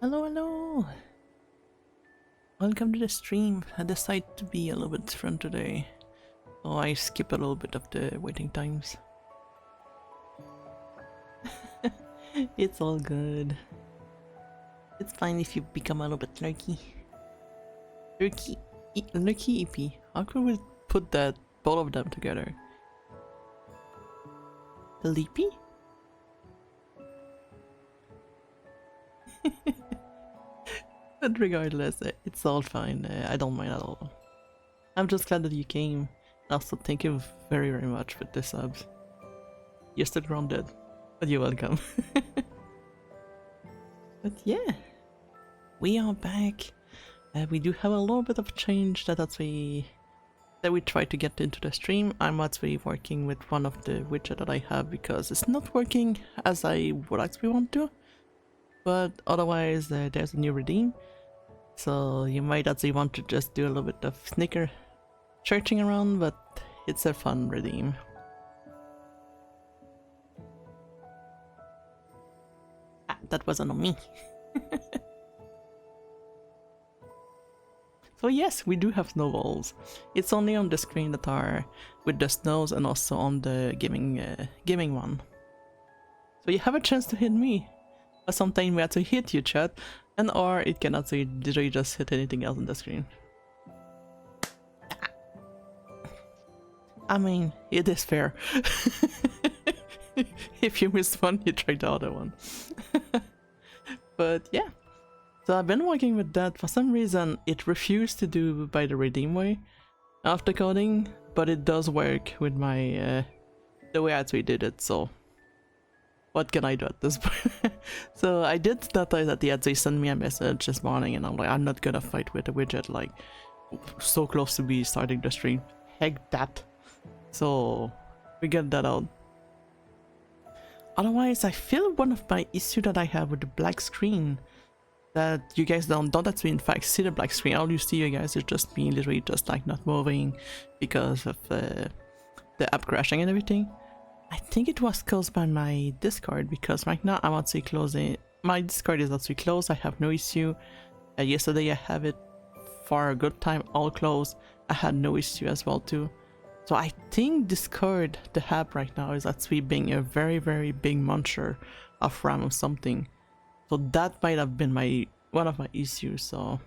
Hello, hello! Welcome to the stream. I decided to be a little bit different today, so I skip a little bit of the waiting times. It's all good. It's fine if you become a little bit lurky. Lurky EP. How can we put that, both of them together? Leapy? But regardless, it's all fine. I don't mind at all. I'm just glad that you came. Also, thank you very, very much for the subs. You're still grounded, but you're welcome. But yeah, we are back. We do have a little bit of change that we try to get into the stream. I'm actually working with one of the widgets that I have because it's not working as I would actually want to. But otherwise, there's a new redeem. So you might actually want to just do a little bit of sneaker searching around, but it's a fun redeem. Ah, that wasn't on me. So yes, we do have snowballs. It's only on the screen that are with the snows and also on the gaming one. So you have a chance to hit me. But sometimes we have to hit you, chat, and or it can actually literally just hit anything else on the screen. I mean, it is fair. If you missed one, you try the other one. But yeah. So I've been working with that. For some reason, it refused to do by the redeem way after coding, but it does work with my the way I actually did it. So what can I do at this point? So I did notice that he actually sent me a message this morning, and I'm like, I'm not gonna fight with the widget like so close to be starting the stream. Heck that. So we get that out. Otherwise, I feel one of my issue that I have with the black screen, that you guys don't actually in fact see the black screen. All you see, you guys, is just me literally just like not moving because of the app crashing and everything. I think it was caused by my Discord, because right now I'm actually closing. My Discord is actually closed. I have no issue. Yesterday I have it for a good time all closed. I had no issue as well too. So I think Discord, the app right now, is actually being a very, very big monster of RAM or something. So that might have been one of my issues. So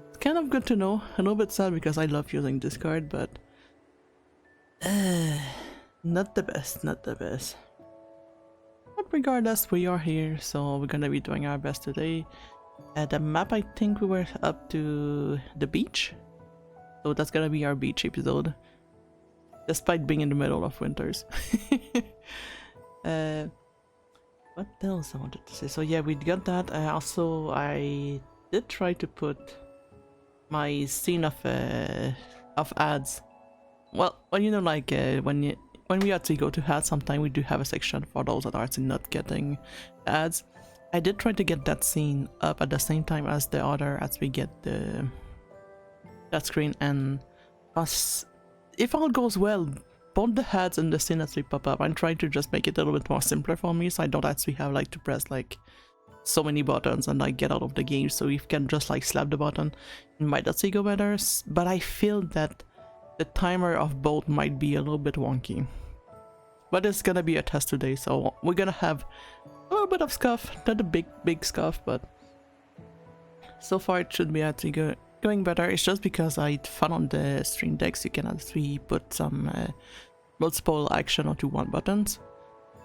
it's kind of good to know. A little bit sad because I love using Discord, but not the best, not the best. But regardless, we are here, so we're gonna be doing our best today. The map, I think we were up to the beach, so that's gonna be our beach episode, despite being in the middle of winters. What else I wanted to say? So yeah, we got that. Also, I did try to put my scene of ads. Well, you know, like when we actually go to ads, sometimes we do have a section for those that are actually not getting ads. I did try to get that scene up at the same time as the other, as we get that screen, and if all goes well, both the ads and the scene actually pop up. I'm trying to just make it a little bit more simpler for me, so I don't actually have like to press like so many buttons and like get out of the game. So if you can just like slap the button, it might actually go better. But I feel that the timer of both might be a little bit wonky. But it's gonna be a test today, so we're gonna have a little bit of scuff, not a big scuff, but so far it should be actually going better. It's just because I found on the stream decks you can actually put some multiple action onto one buttons.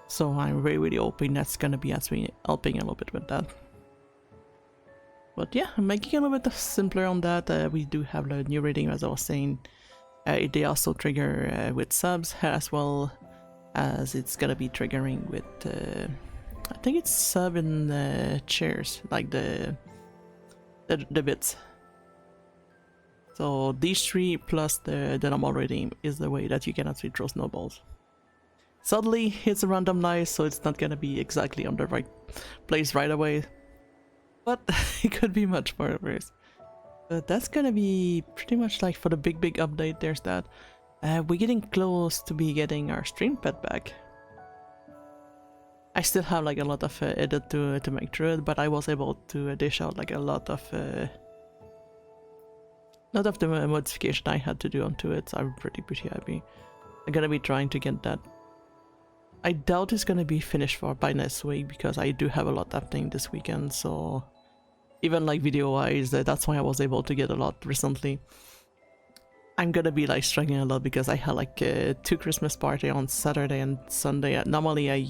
So I'm really hoping that's gonna be actually helping a little bit with that. But yeah, I'm making it a little bit simpler on that. We do have the new reading, as I was saying. They also trigger with subs, as well as it's gonna be triggering with I think it's sub in chairs, like the bits. So these three plus the normal redeem is the way that you can actually throw snowballs. Sadly, it's a random dice, so it's not gonna be exactly on the right place right away, but it could be much worse. But that's gonna be pretty much like for the big update. There's that. We're getting close to be getting our stream pet back. I still have like a lot of edit to make through it, but I was able to dish out like a lot of the modification I had to do onto it. So I'm pretty happy. I'm gonna be trying to get that. I doubt it's gonna be finished by next week because I do have a lot happening this weekend. So even like video wise, that's why I was able to get a lot recently. I'm gonna be like struggling a lot because I had like 2 Christmas party on Saturday and Sunday. Normally I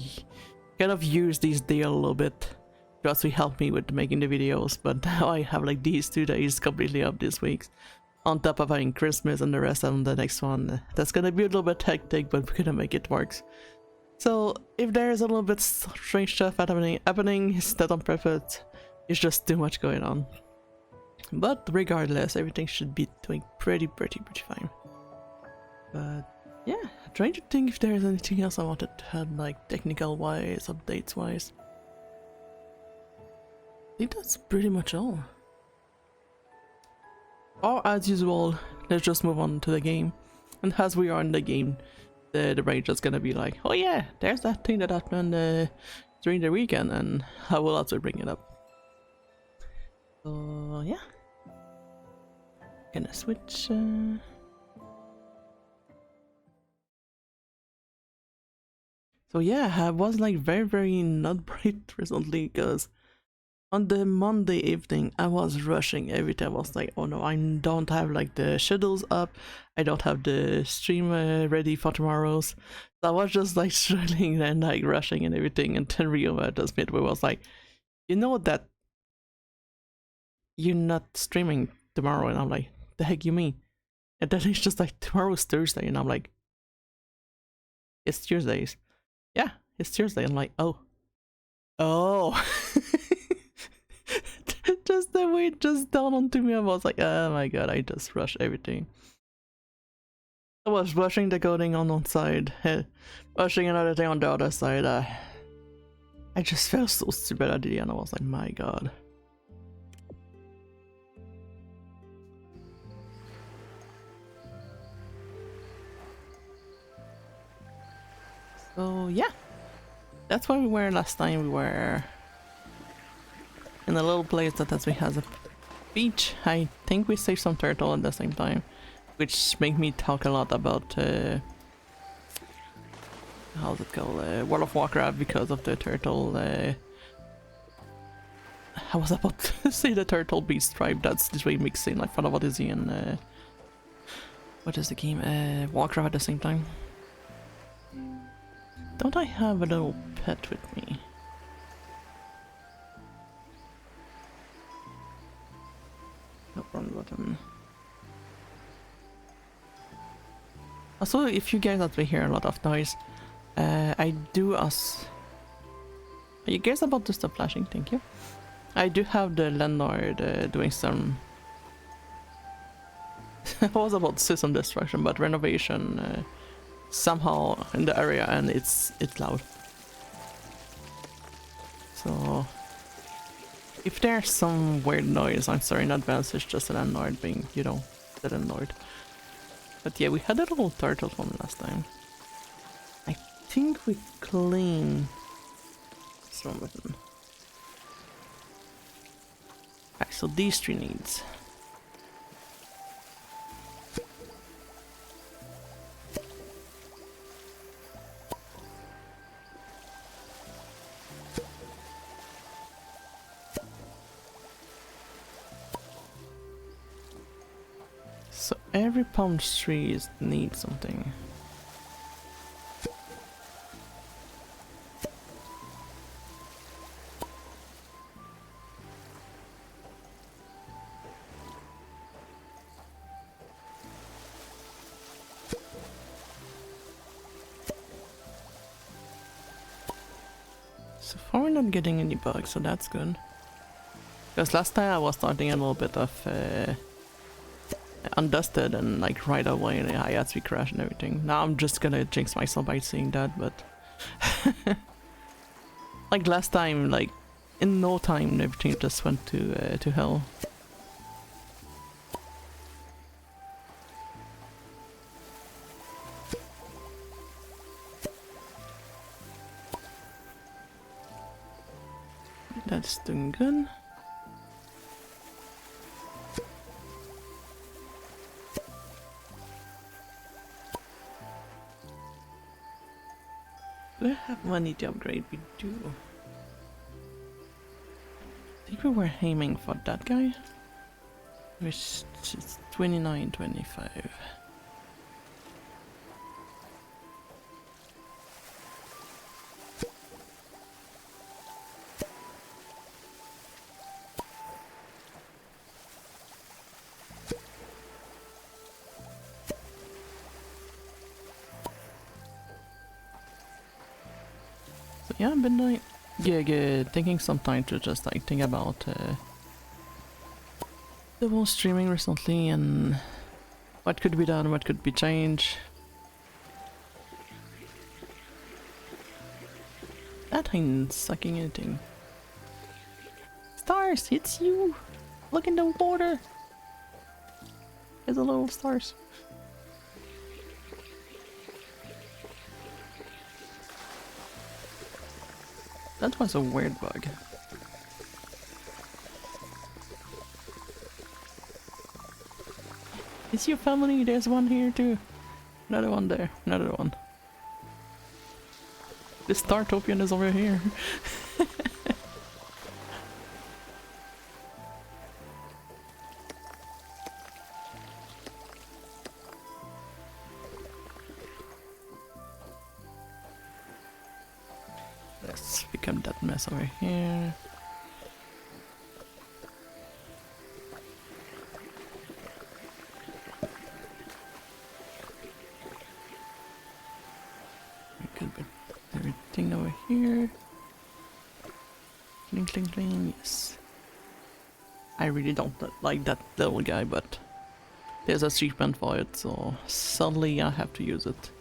kind of use these days a little bit to actually help me with making the videos, but now I have like these 2 days completely up this week. On top of having Christmas and the rest on the next one. That's gonna be a little bit hectic, but we're gonna make it work. So if there's a little bit strange stuff happening, it's not on purpose. It's just too much going on. But regardless, everything should be doing pretty fine. But yeah, I'm trying to think if there's anything else I wanted to add, like technical wise, updates wise. I think that's pretty much all. Or as usual, let's just move on to the game. And as we are in the game, the brain just gonna be like, oh yeah, there's that thing that happened during the weekend, and I will also bring it up. So yeah. Gonna switch. So yeah, I was like very not bright recently because on the Monday evening I was rushing every time. I was like, oh no, I don't have like the schedules up, I don't have the stream ready for tomorrow's. So I was just like struggling and like rushing and everything, and then Rio just midway was like, you know that you're not streaming tomorrow, and I'm like, the heck you mean? And then it's just like, tomorrow's Thursday, and I'm like, it's Tuesdays. Yeah, it's Tuesday. I'm like, oh. Just the way it just dawned onto me, I was like, oh my god, I just rushed everything. I was rushing the coding on one side, rushing another thing on the other side. I just felt so stupid at the end. I was like, my god. So yeah, that's where we were last time. We were in a little place that actually has a beach. I think we saved some turtle at the same time, which made me talk a lot about how's it called, World of Warcraft, because of the turtle. I was about to say the turtle beast tribe. That's this way mixing like Final Fantasy and what is the game? Warcraft at the same time. Don't I have a little pet with me? Oh, wrong button. Also, if you guys actually hear a lot of noise, I do us. Are you guys about to stop flashing? Thank you. I do have the landlord doing some. I was about to say some destruction, but renovation somehow in the area, and it's loud. So if there's some weird noise, I'm sorry in advance. It's just a landlord being, you know, the landlord. But yeah, we had a little turtle from last time. I think we cleaned some of them. Alright, so these 3 needs. So every palm tree needs something. So far we're not getting any bugs, so that's good. Because last time I was starting a little bit of undusted, and like right away I had to crash and everything. Now I'm just gonna jinx myself by saying that, but like last time, like in no time everything just went to hell. Yes, doing good. Do I have money to upgrade? We do. I think we were aiming for that guy. Which is 29.25. So yeah, I've been like taking some time to just like think about the whole streaming recently and what could be done, what could be changed. That ain't sucking anything. Stars, it's you! Look in the water! There's a little stars. That was a weird bug. It's your family, there's one here too. Another one there, another one. The Startopian is over here. Let's become that mess over here. Everything over here. Cling, cling, cling, yes. I really don't like that little guy, but there's a achievement for it, so suddenly I have to use it.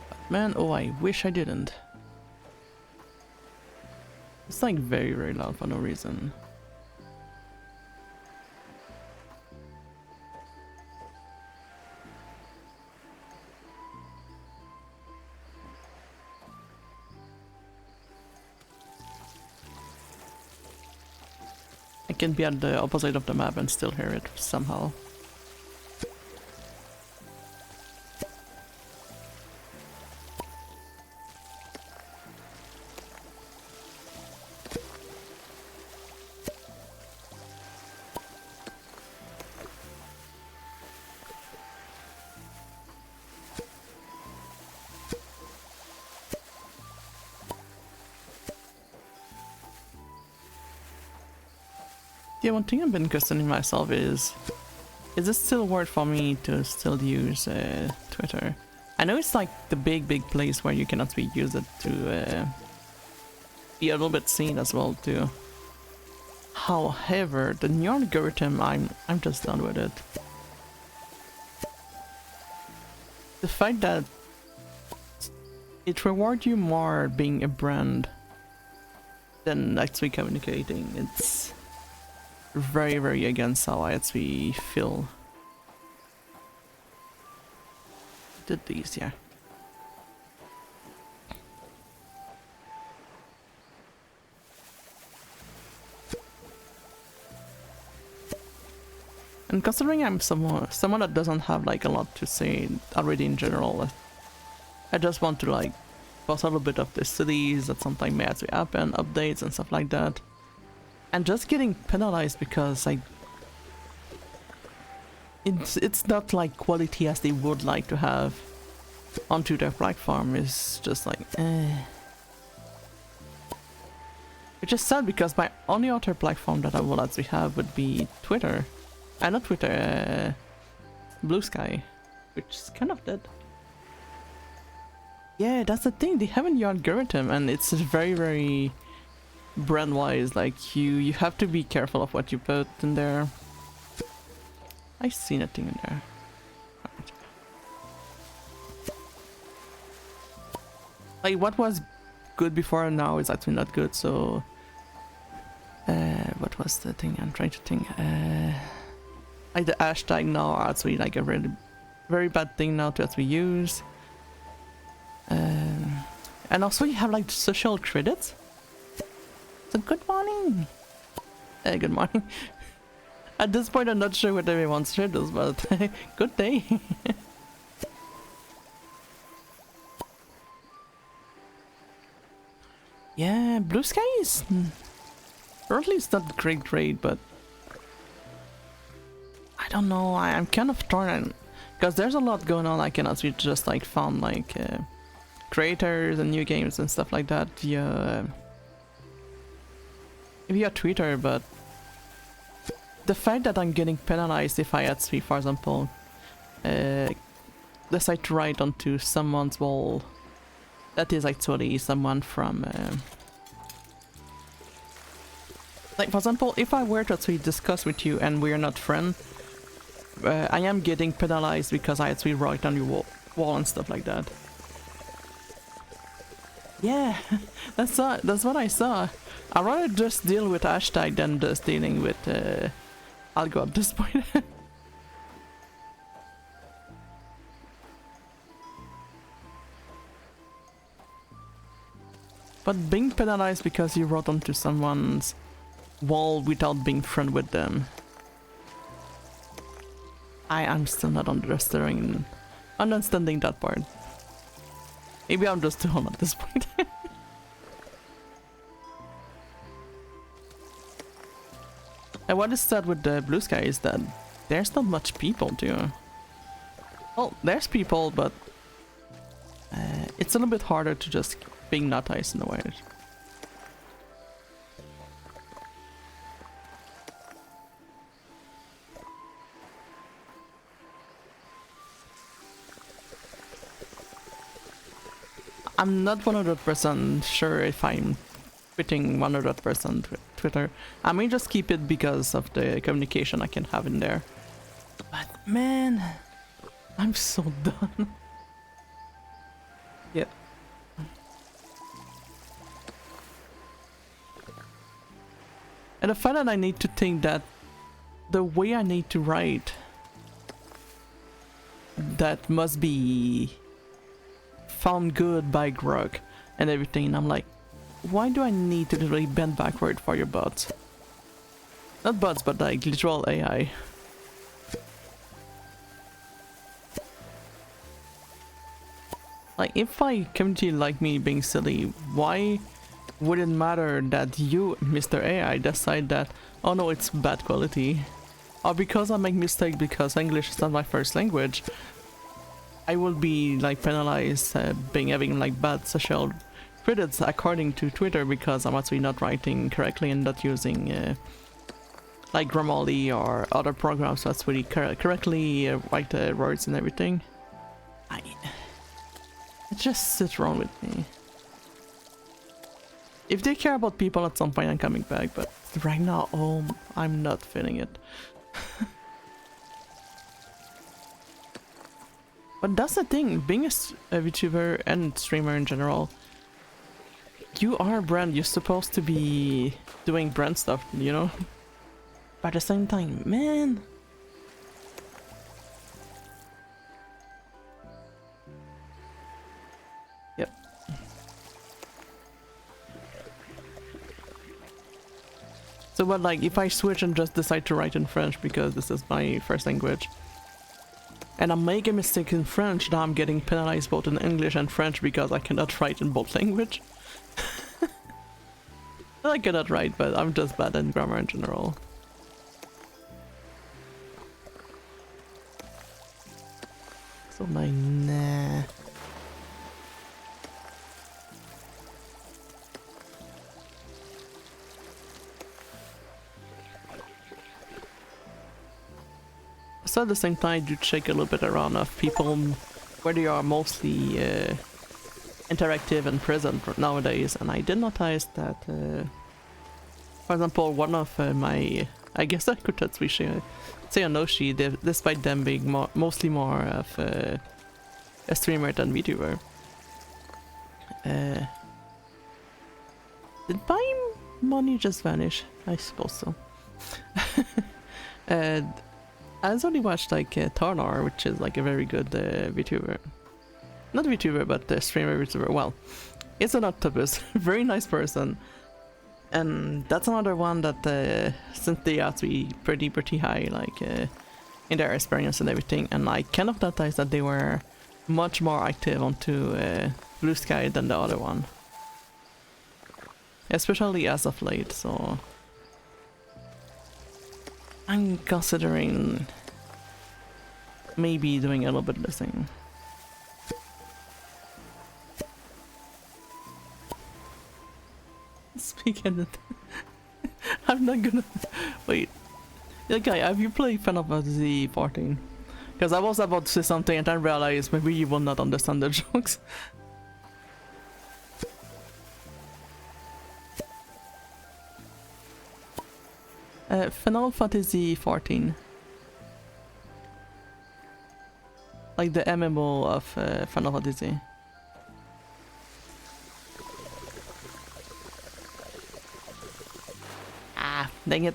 But man, oh, I wish I didn't. It's like very, very loud for no reason. I can be at the opposite of the map and still hear it somehow. Yeah, one thing I've been questioning myself is it still worth for me to still use Twitter? I know it's like the big place where you cannot use it to be a little bit seen as well too. However, the new algorithm, I'm just done with it. The fact that it rewards you more being a brand than actually communicating, it's very, very against how I actually feel. Did these, yeah. And considering I'm someone that doesn't have like a lot to say already in general, I just want to like post a little bit of the cities that sometimes may actually happen, updates and stuff like that. And just getting penalized because it's not like quality as they would like to have onto their platform is just like Which is sad because my only other platform that I will actually have would be Twitter. Not Twitter, Blue Sky, which is kind of dead. Yeah, that's the thing, they have a new algorithm and it's very, very brand wise, like you have to be careful of what you put in there. I see nothing in there. Right. Like what was good before and now is actually not good, so what was the thing I'm trying to think? Like the hashtag now are actually like a really very bad thing now to actually use. And also you have like social credits. So good morning. Good morning. At this point I'm not sure what everyone's shirt is, but good day. Yeah, blue skies. Currently it's not great, but I don't know. I'm kind of torn because there's a lot going on. I cannot just like found like creators and new games and stuff like that via Twitter, but the fact that I'm getting penalized if I add for example, decide to write onto someone's wall that is actually someone from like for example, if I were to actually discuss with you and we're not friends, I am getting penalized because I actually write on your wall and stuff like that. Yeah, that's what I saw. I'd rather just deal with hashtag than just dealing with algo at this point. But being penalized because you wrote onto someone's wall without being friend with them, I'm still not understanding that part. Maybe I'm just too home at this point. And what is sad with the blue sky is that there's not much people too. Well, there's people, but it's a little bit harder to just being noticed in a way. I'm not 100% sure if I'm quitting 100% with Twitter. I may just keep it because of the communication I can have in there. But man, I'm so done. Yeah. And the fact that I need to think that the way I need to write, that must be found good by Grok and everything. I'm like, why do I need to literally bend backward for your bots? Not bots, but like literal AI. Like, if my community like me being silly, why would it matter that you, Mr. AI, decide that, oh no, it's bad quality? Or because I make mistakes because English is not my first language, I will be like penalized having like bad social credits according to Twitter because I'm actually not writing correctly and not using like Grammarly or other programs that's really correctly write words and everything. It just sits wrong with me. If they care about people at some point, I'm coming back, but right now, oh, I'm not feeling it. But that's the thing, being a VTuber and streamer in general, you are a brand, you're supposed to be doing brand stuff, you know? But at the same time, man. Yep. So but like, if I switch and just decide to write in French because this is my first language, and I make a mistake in French, now I'm getting penalized both in English and French because I cannot write in both language. I cannot write, but I'm just bad in grammar in general. So like, nah. So at the same time, I do check a little bit around of people where they are mostly interactive and present nowadays, and I did notice that, for example, one of my, I guess I could say Anoshi, despite them being mostly more of a streamer than VTuber. Did my money just vanish? I suppose so. I only watched like Tarnar, which is like a very good VTuber. Not VTuber, but streamer VTuber. Well, It's an octopus, very nice person. And that's another one that since they have to be pretty high, like in their experience and everything, and I kind of noticed that they were much more active onto Blue Sky than the other one, especially as of late. So I'm considering maybe doing a little bit listening. Speaking of, I'm not gonna wait. Yeah, guy, have you played Final Fantasy 14? Because I was about to say something and then realized maybe you will not understand the jokes. Final Fantasy 14. Like the MMO of Final Fantasy. Ah, dang it.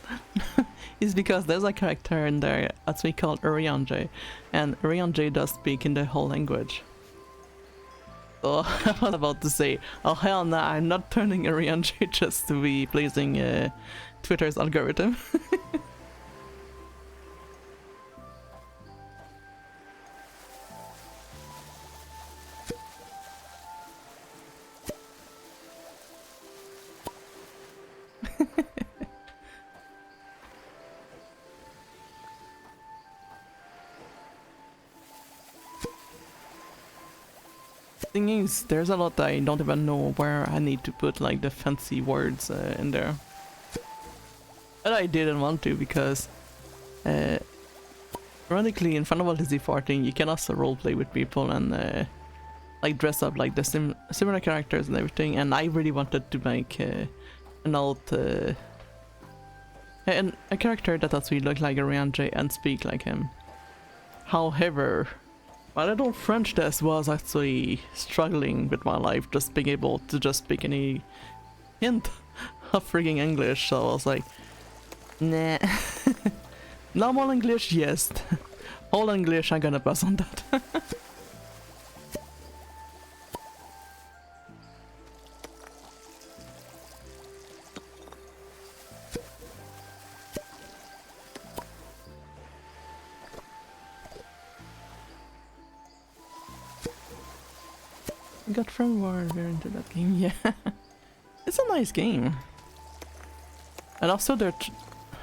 It's because there's a character in there that's we call Urianger, and Urianger does speak in the whole language. So I was about to say, oh hell no, I'm not turning Urianger just to be pleasing Twitter's algorithm. Thing is, there's a lot I don't even know where I need to put like the fancy words in there. But I didn't want to because ironically in Final Fantasy 14 you can also roleplay with people and like dress up like the similar characters and everything, and I really wanted to make an old and a character that actually looked like a Rianjay and speak like him. However, my little French test was actually struggling with my life, just being able to just speak any hint of freaking English, so I was like, nah. Normal English, yes. All English, I'm gonna pass on that. Got from Warrior into that game, yeah. It's a nice game. And also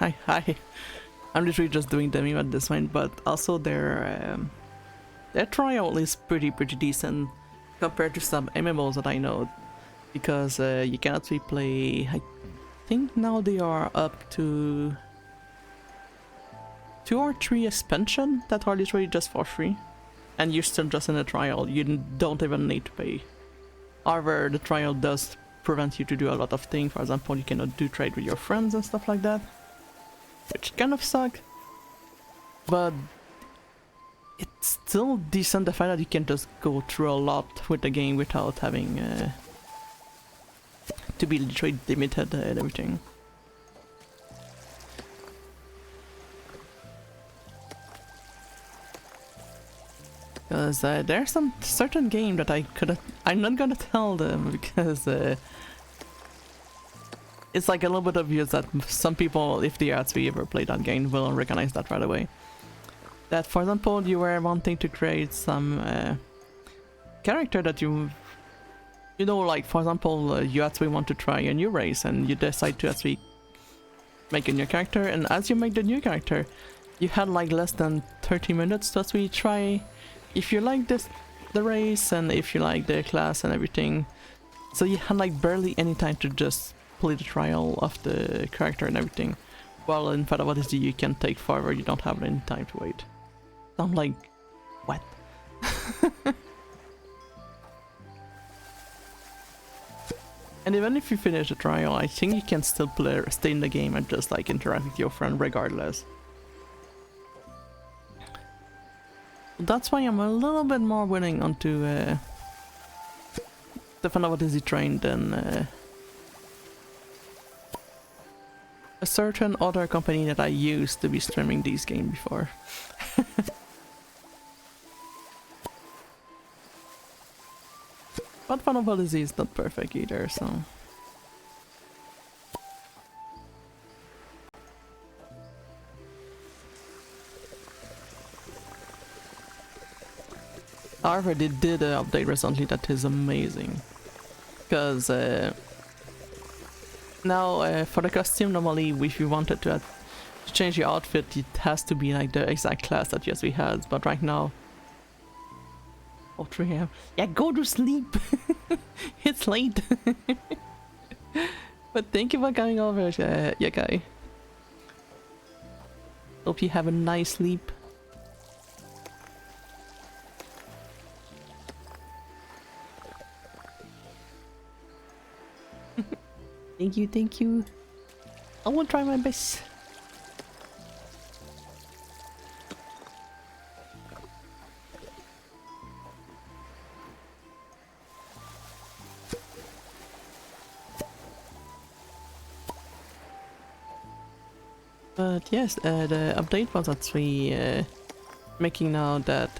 I'm literally just doing the meme at this point, but also their trial is pretty decent compared to some MMOs that I know, because you can actually play, I think now they are up to 2 or 3 expansion that are literally just for free. And you're still just in a trial, you don't even need to pay. However, the trial does prevent you to do a lot of things. For example, you cannot do trade with your friends and stuff like that, which kind of suck. But it's still decent, the fact that you can just go through a lot with the game without having to be literally limited and everything. Because there's some certain game that I'm not gonna tell them because it's like a little bit obvious that some people, if they actually ever play that game, will recognize that right away. That, for example, you were wanting to create some character that you know, like for example, you actually want to try a new race and you decide to actually make a new character, and as you make the new character, you had like less than 30 minutes to actually try if you like the race and if you like the class and everything. So you had like barely any time to just play the trial of the character and everything. While in Final Fantasy you can take forever, you don't have any time to wait. So I'm like, what? And even if you finish the trial, I think you can still stay in the game and just like interact with your friend regardless. That's why I'm a little bit more willing onto the Final Fantasy train than a certain other company that I used to be streaming these games before. But Final disease is not perfect either, so... However, they did an update recently that is amazing. Because now for the costume, normally if you wanted to change your outfit, it has to be like the exact class that Yasui has. But right now... Oh, 3 AM. Yeah, go to sleep! It's late! But thank you for coming over, yeah, guy. Hope you have a nice sleep. Thank you, thank you. I will try my best. But yes, the update was actually making now that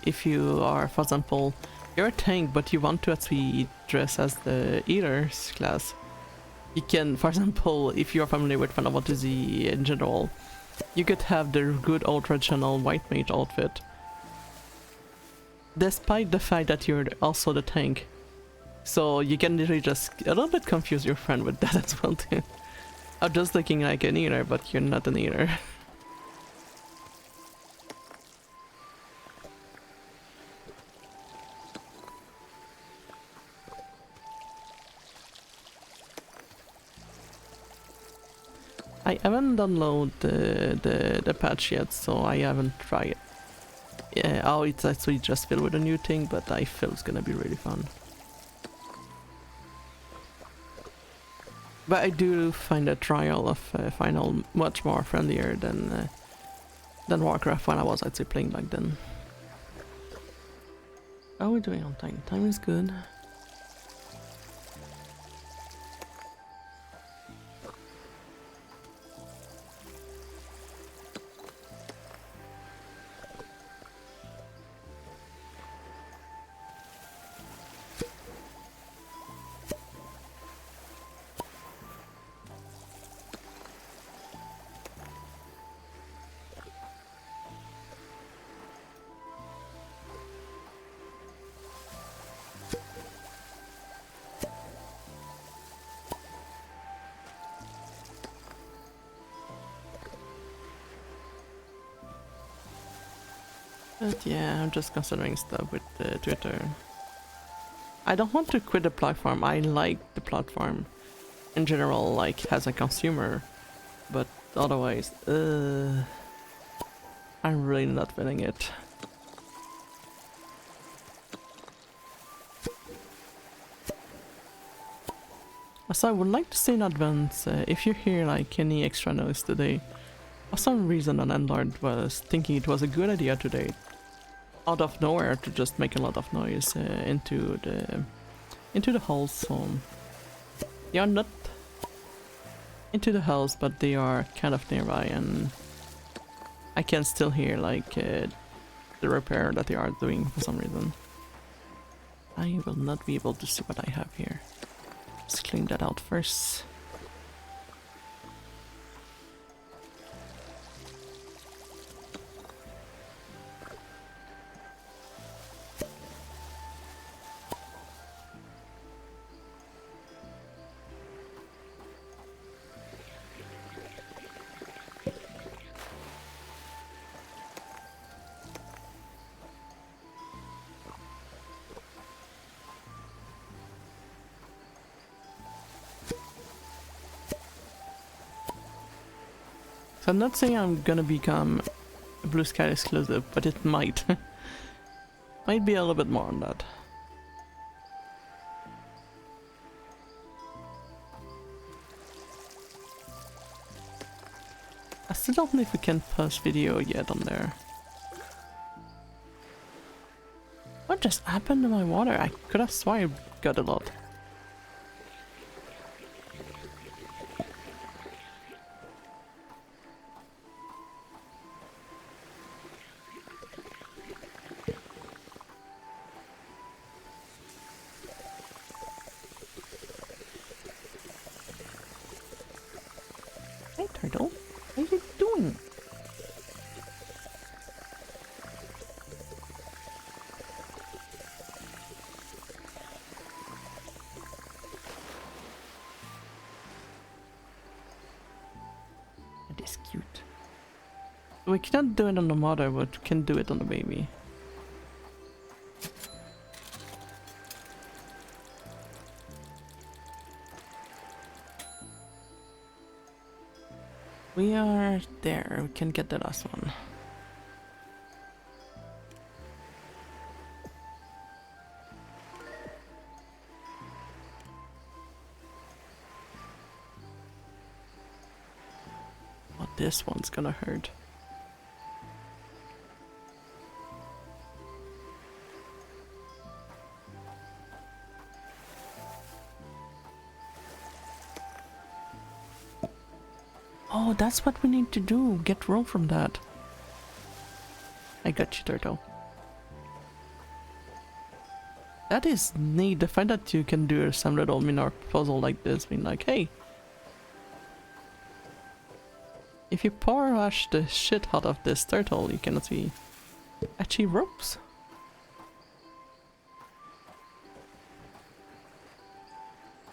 if you are, for example, you're a tank but you want to actually dress as the eater's class, you can, for example, if you're familiar with Final Fantasy in general, you could have the good old traditional white mage outfit, despite the fact that you're also the tank. So you can literally just a little bit confuse your friend with that as well too. I'm just looking like an eater, but you're not an eater. I haven't downloaded the patch yet, so I haven't tried it. Yeah, oh, it's actually just filled with a new thing, but I feel it's gonna be really fun. But I do find the trial of Final much more friendlier than Warcraft when I was actually playing back then. How are we doing on time? Time is good. But yeah, I'm just considering stuff with Twitter. I don't want to quit the platform. I like the platform in general, like as a consumer, but otherwise, I'm really not feeling it. So I would like to say in advance, if you hear like any extra noise today, for some reason an landlord was thinking it was a good idea today, out of nowhere, to just make a lot of noise into the house. So they are not into the house, but they are kind of nearby, and I can still hear like the repair that they are doing for some reason. I will not be able to see what I have here. Let's clean that out first. So I'm not saying I'm gonna become a Blue Sky exclusive, but it might. Might be a little bit more on that. I still don't know if we can post video yet on there. What just happened to my water? I could have sworn I got a lot. Hey turtle, what are you doing? That is cute. We cannot do it on the mother, but we can do it on the baby. We are there, we can get the last one. Oh, this one's gonna hurt. Oh, that's what we need to do. Get roll from that. I got you, turtle. That is neat. The fact that you can do some little minor puzzle like this, being like, hey, if you power wash the shit out of this turtle, you can actually achieve ropes.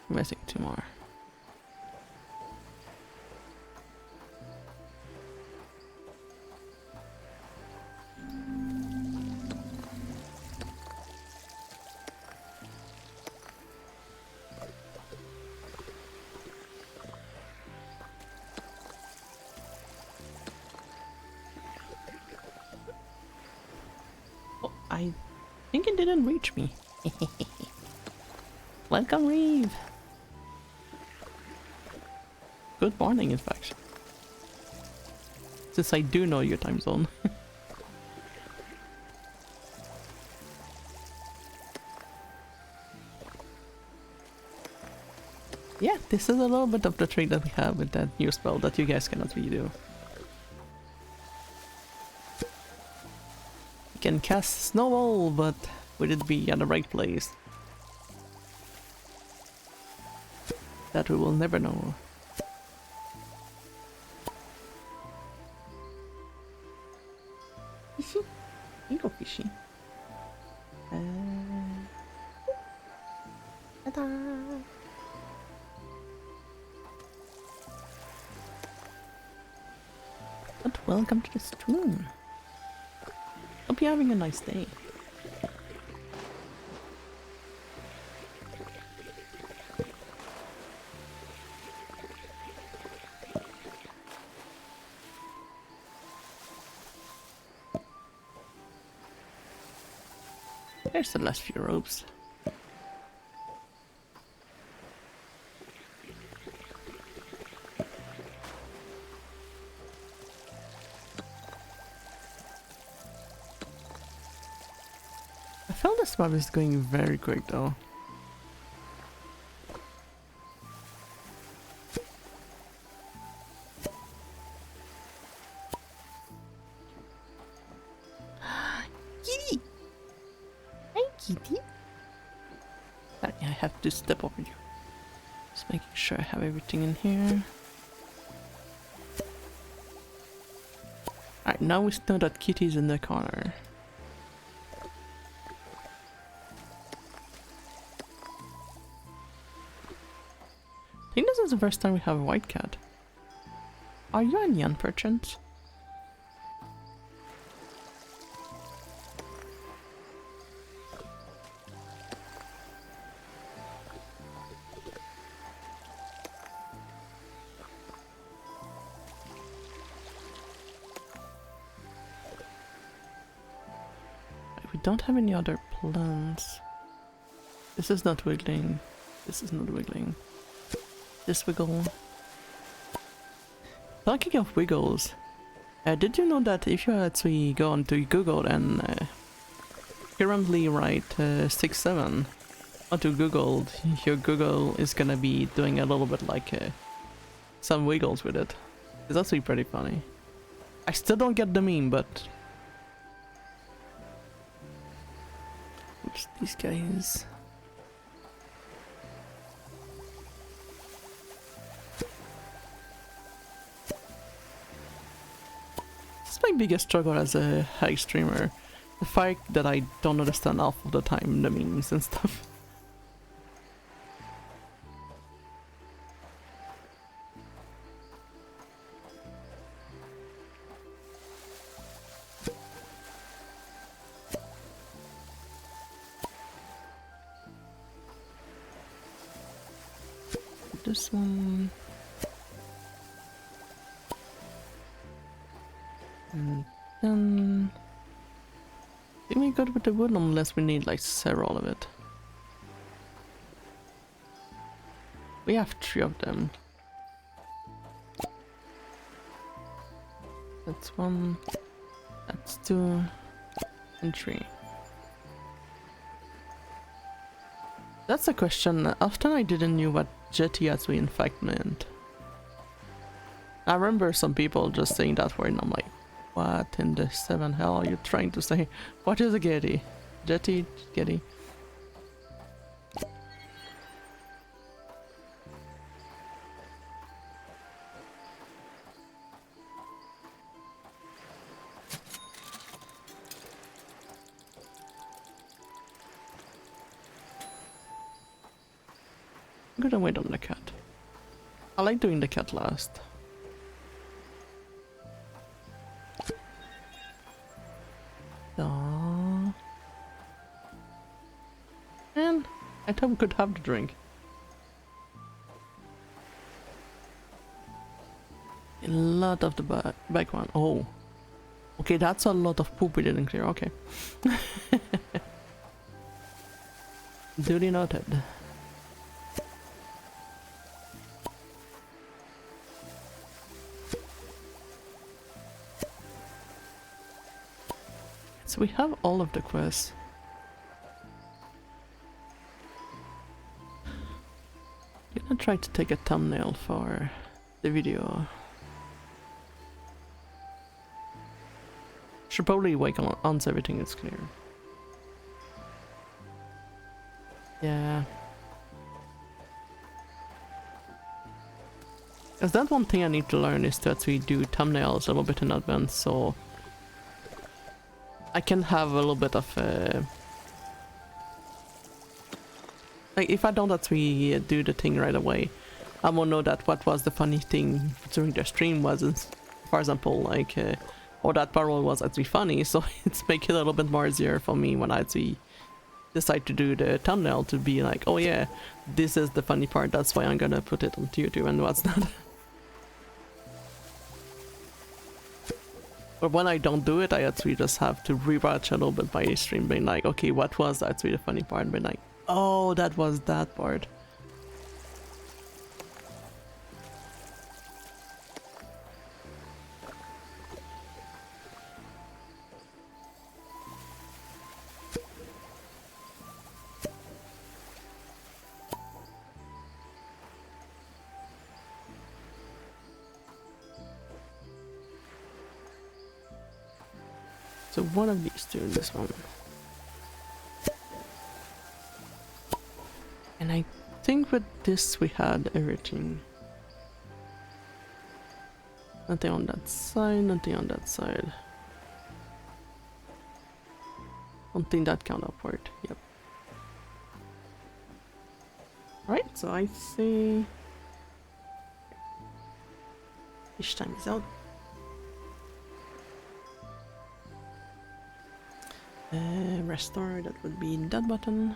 I'm missing 2 more. I think it didn't reach me. Welcome, Reeve. Good morning, in fact. Since I do know your time zone. Yeah, this is a little bit of the trick that we have with that new spell that you guys cannot redo. You can cast Snowball, but would it be at the right place? That we will never know. Fishy? You go fishy. Ta-da! But welcome to the stream. Hope you're having a nice day. There's the last few ropes. I felt this map is going very quick though. Kitty! Hi, Kitty! I have to step over you. Just making sure I have everything in here. Alright, now we know that Kitty's in the corner. I think this is the first time we have a white cat. Are you a neon perchance? We don't have any other plants. This is not wiggling. This is not wiggling. This wiggle. Talking of wiggles, did you know that if you actually go onto Google and currently write 67 onto Google, your Google is gonna be doing a little bit like some wiggles with it. It's actually pretty funny. I still don't get the meme, but oops, these guys. That's my biggest struggle as a high streamer. The fact that I don't understand half of the time the memes and stuff. This one. And then I think we good with the wood unless we need like several of it. We have 3 of them. That's 1, that's 2, and 3. That's a question. Often I didn't know what jetty as we in fact meant. I remember some people just saying that word and I'm like, what in the 7 hell are you trying to say? What is a getty? Jetty? Getty? I'm gonna wait on the cat. I like doing the cat last. Aww. And I thought we could have the drink. A lot of the back one. Oh. Okay, that's a lot of poop we didn't clear. Okay. Duly noted. So we have all of the quests. I'm gonna try to take a thumbnail for the video. Should probably wait on once everything is clear. Yeah. Because that one thing I need to learn is to actually do thumbnails a little bit in advance, so I can have a little bit of like if I don't actually do the thing right away, I won't know that what was the funny thing during the stream was, for example, like or that parole was actually funny, so it's make it a little bit more easier for me when I actually decide to do the thumbnail to be like, oh yeah, this is the funny part, that's why I'm gonna put it on YouTube and what's not. But when I don't do it, I actually just have to rewatch a little bit my stream, being like, okay, what was actually the funny part? Being like, oh, that was that part. So one of these two in this one. And I think with this we had everything. Nothing on that side, nothing on that side. Something that count upward, yep. Alright, so I see each time is out. Restore, that would be that button.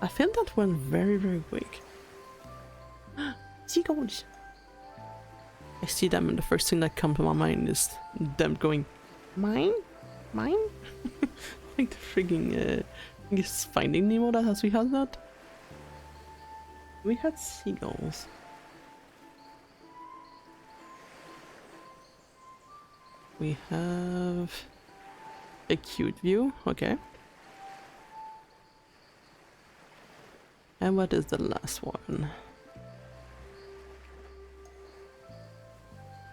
I feel that went very, very quick. Seagulls! I see them and the first thing that comes to my mind is them going, mine? Mine? Like the frigging, I think it's Finding Nemo that has we had that? We had seagulls. We have a cute view, okay. And what is the last one?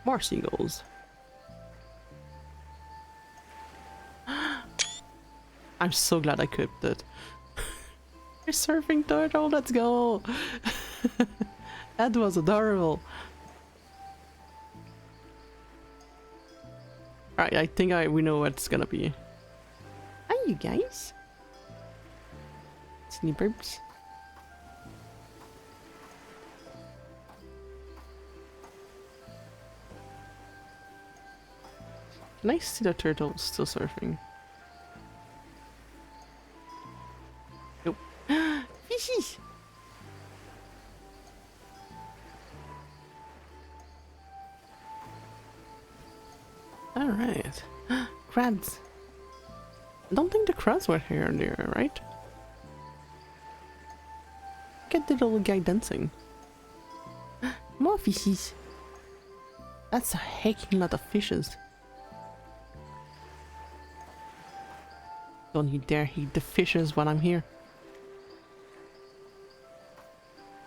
More seagulls. I'm so glad I equipped it. We're surfing turtle, let's go! That was adorable. Alright, I think we know what it's gonna be. Hi, you guys. Snippers. Can I see the turtle still surfing? Nope. Fishies! Alright. Crabs. I don't think the crabs were here earlier, right? Look at the little guy dancing. More fishies. That's a hecking lot of fishes. Don't you dare eat the fishes while I'm here.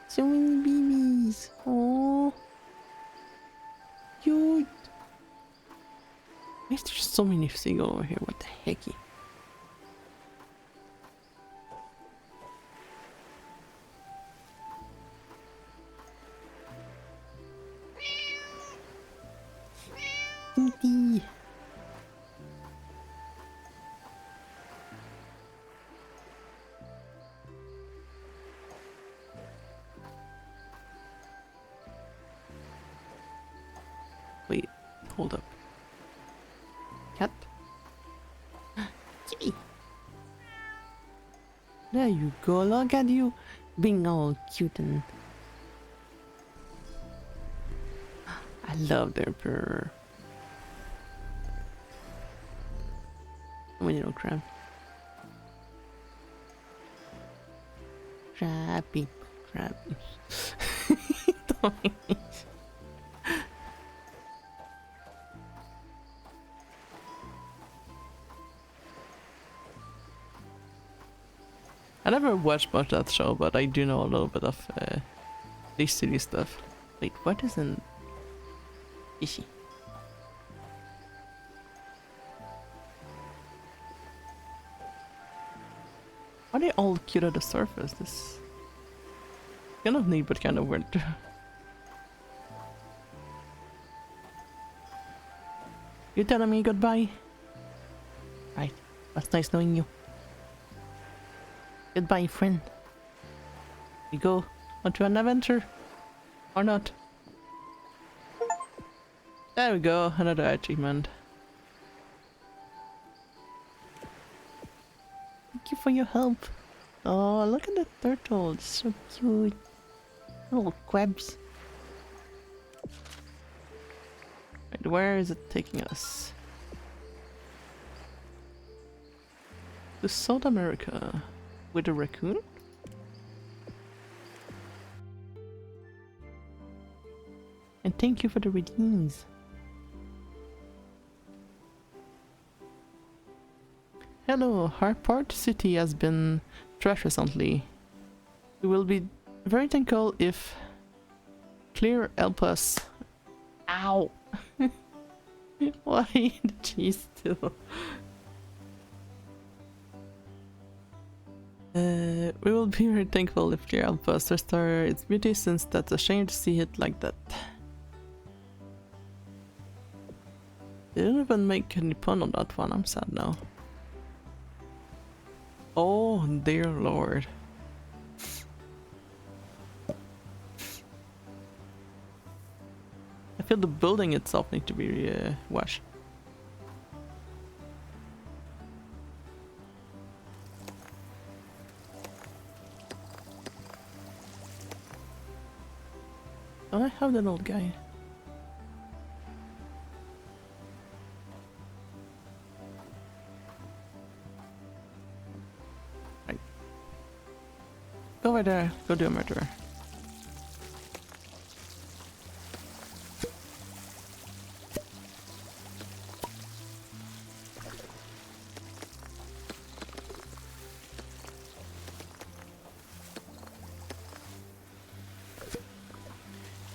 So many babies. Oh, cute. Why is there so many seagulls over here? What the hecky? Tinky. Wait, hold up. Cat? Kitty! There you go, look at you being all cute and... I love their purr. When you know crab. Crabby. Crabby. I never watched much of that show, but I do know a little bit of this silly stuff. Wait, what is an fishy? Are they all cute at the surface? This kind of neat, but kind of weird. You telling me goodbye? Right, that's nice knowing you. Goodbye, friend. We go on to an adventure, or not? There we go, another achievement. Thank you for your help. Oh, look at the turtle, it's so cute. Little crabs. Right, where is it taking us? To South America. With a raccoon? And thank you for the redeems. Hello, our port city has been trashed recently. We will be very thankful if Clear help us. Ow! Why the cheese still? We will be very thankful if Clear help us restore its beauty, since that's a shame to see it like that. They didn't even make any pun on that one, I'm sad now. Oh dear lord. I feel the building itself needs to be washed. Don't I have that old guy? Right. Go over there, go do a murderer.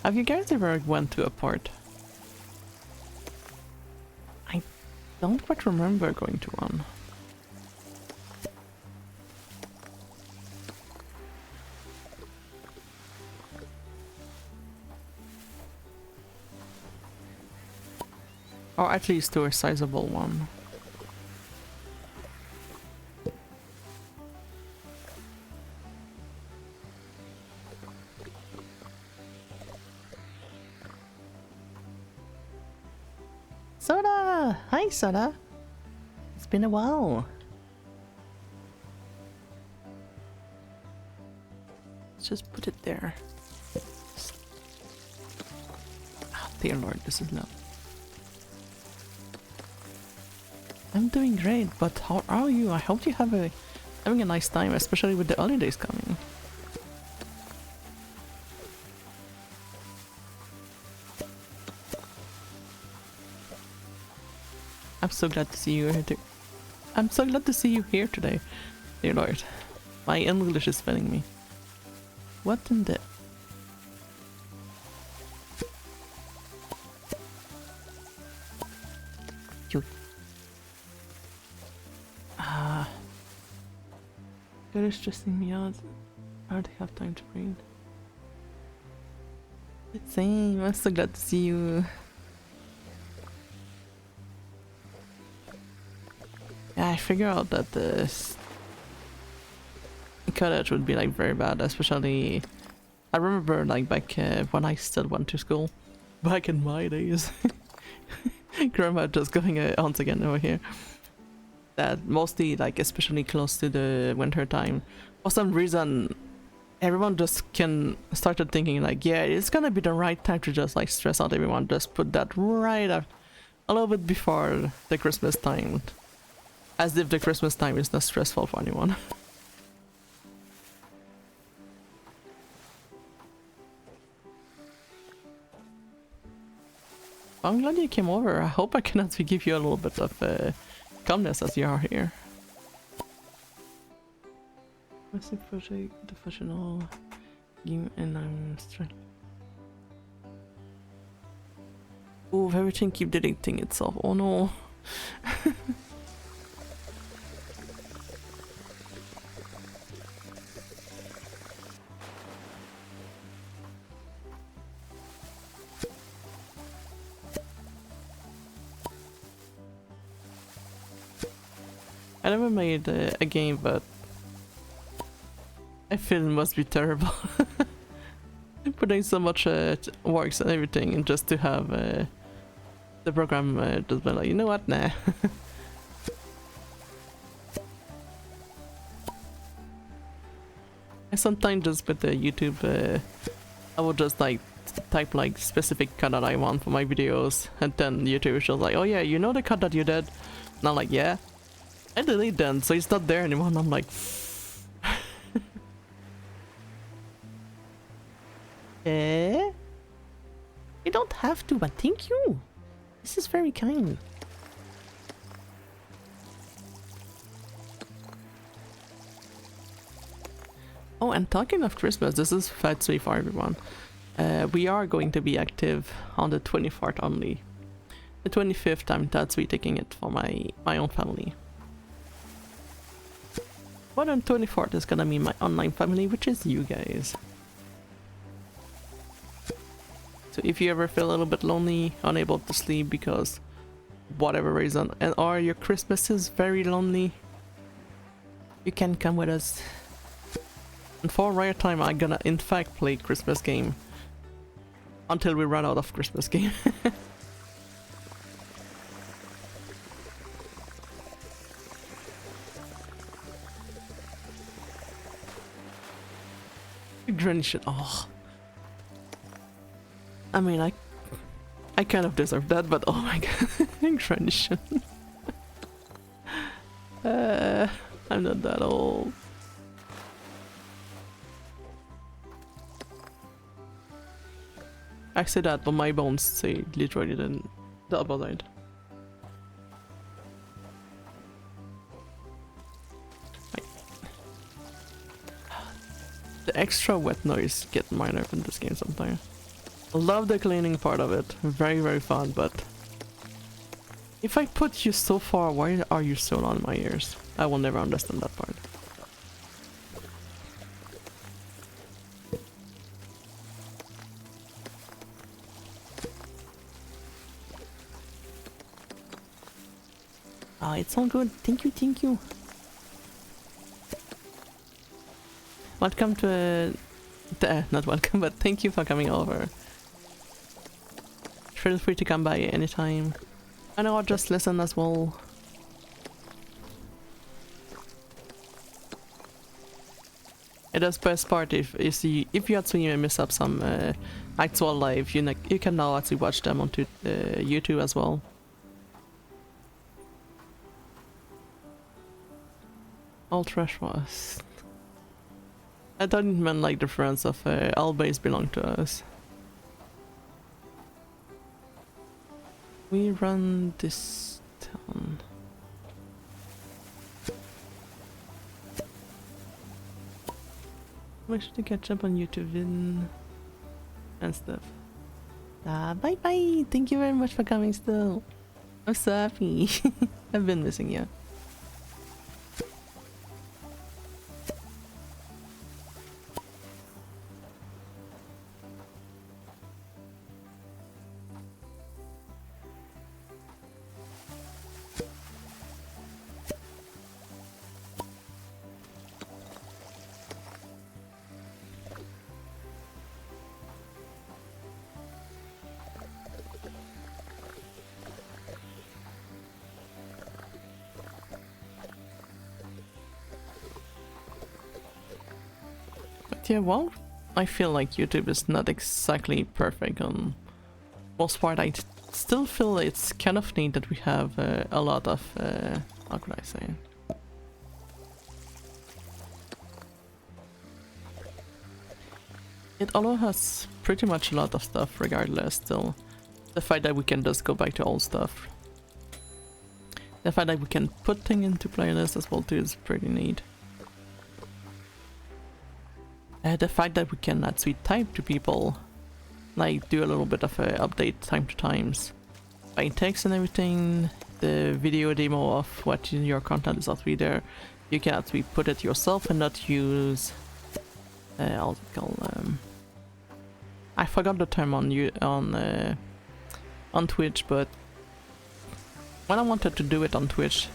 Have you guys ever went to a port? I don't quite remember going to one. Or at least to a sizable one. Soda! Hi, Soda! It's been a while. Let's just put it there. Oh, dear Lord, this is low. I'm doing great, but how are you? I hope you have having a nice time, especially with the holidays coming. I'm so glad to see you here too. I'm so glad to see you here today, dear Lord. My English is failing me. What in the... God is stressing me out. I hardly have time to read. Same, I'm so glad to see you. Yeah, I figure out that this cottage would be like very bad, especially I remember like back when I still went to school, back in my days. Grandma just going once again over here. That mostly like especially close to the winter time, for some reason everyone just started thinking like, yeah, it's gonna be the right time to just like stress out everyone, just put that right up a little bit before the Christmas time, as if the Christmas time is not stressful for anyone. I'm glad you came over. I hope I can actually give you a little bit of calmness as you are here. What's the project? The functional game and I'm trying. Oh, everything keep deleting itself. Oh no. I never made a game, but I feel it must be terrible. Putting so much works and everything, and just to have the program just be like, you know what, nah. I sometimes just with the YouTube, I would just like type like specific cut that I want for my videos, and then YouTube is just like, oh yeah, you know the cut that you did? And I'm like, yeah. I delete them, so it's not there anymore, and I'm like... Eh? You don't have to, but thank you! This is very kind. Oh, and talking of Christmas, this is Vtuber for everyone. We are going to be active on the 24th only. The 25th, I'm Vtuber taking it for my own family. But on 24th is gonna be my online family, which is you guys. So if you ever feel a little bit lonely, unable to sleep because whatever reason, and or your Christmas is very lonely, you can come with us. And for a rare time, I'm gonna in fact play Christmas game until we run out of Christmas game. Granny shit. Oh, I mean, I kind of deserve that, but oh my god, Granny shit. I'm not that old. I say that, but my bones say literally the opposite. The extra wet noise get my nerve in this game sometimes. Love the cleaning part of it, very very fun, but if I put you so far, why are you so loud in my ears? I will never understand that part. Oh, it's all good. Thank you, thank you. Welcome to... not welcome, but thank you for coming over. Feel free to come by anytime. And or just listen as well. It is best part if you actually miss up some actual live, you can now actually watch them on YouTube as well. All trash was. I don't mean like the friends of all base belong to us. We run this town. Make sure to catch up on YouTube and stuff. Bye bye! Thank you very much for coming still. I'm so happy. I've been missing you. Yeah, well, I feel like YouTube is not exactly perfect on most part. I still feel it's kind of neat that we have a lot of, how could I say? It although has pretty much a lot of stuff regardless still. The fact that we can just go back to old stuff. The fact that we can put things into playlists as well too is pretty neat. The fact that we can actually type to people, like do a little bit of a update time to times, by text and everything, the video demo of what your content is actually there, you can actually put it yourself and not use, I'll call, I forgot the term on Twitch, but when I wanted to do it on Twitch,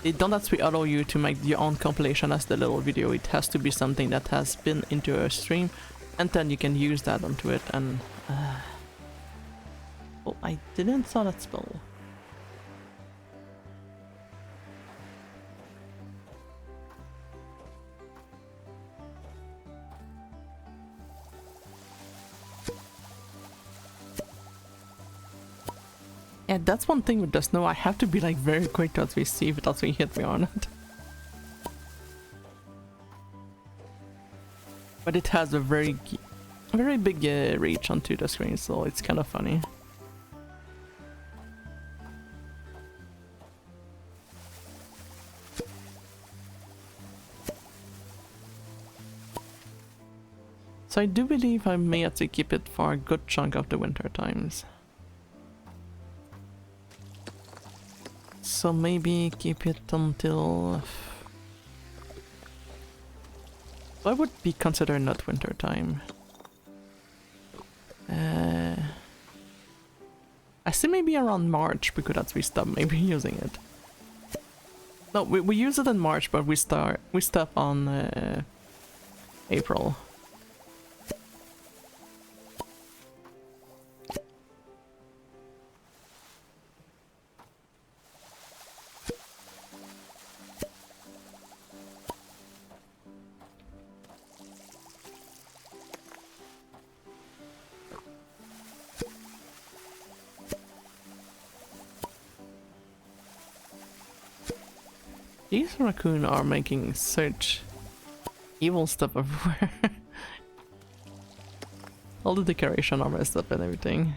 it don't actually allow you to make your own compilation as the little video. It has to be something that has been into a stream, and then you can use that onto it. And oh, I didn't saw that spell. Yeah, that's one thing with the snow. I have to be like very quick to actually see if it actually hit me or not. But it has a very big reach onto the screen, so it's kind of funny. So I do believe I may have to keep it for a good chunk of the winter times. So maybe keep it until... What would be considered not winter time? I see maybe around March we could actually stop maybe using it. No, we use it in March, but we stop on April. These raccoon are making such evil stuff everywhere. All the decoration are messed up and everything.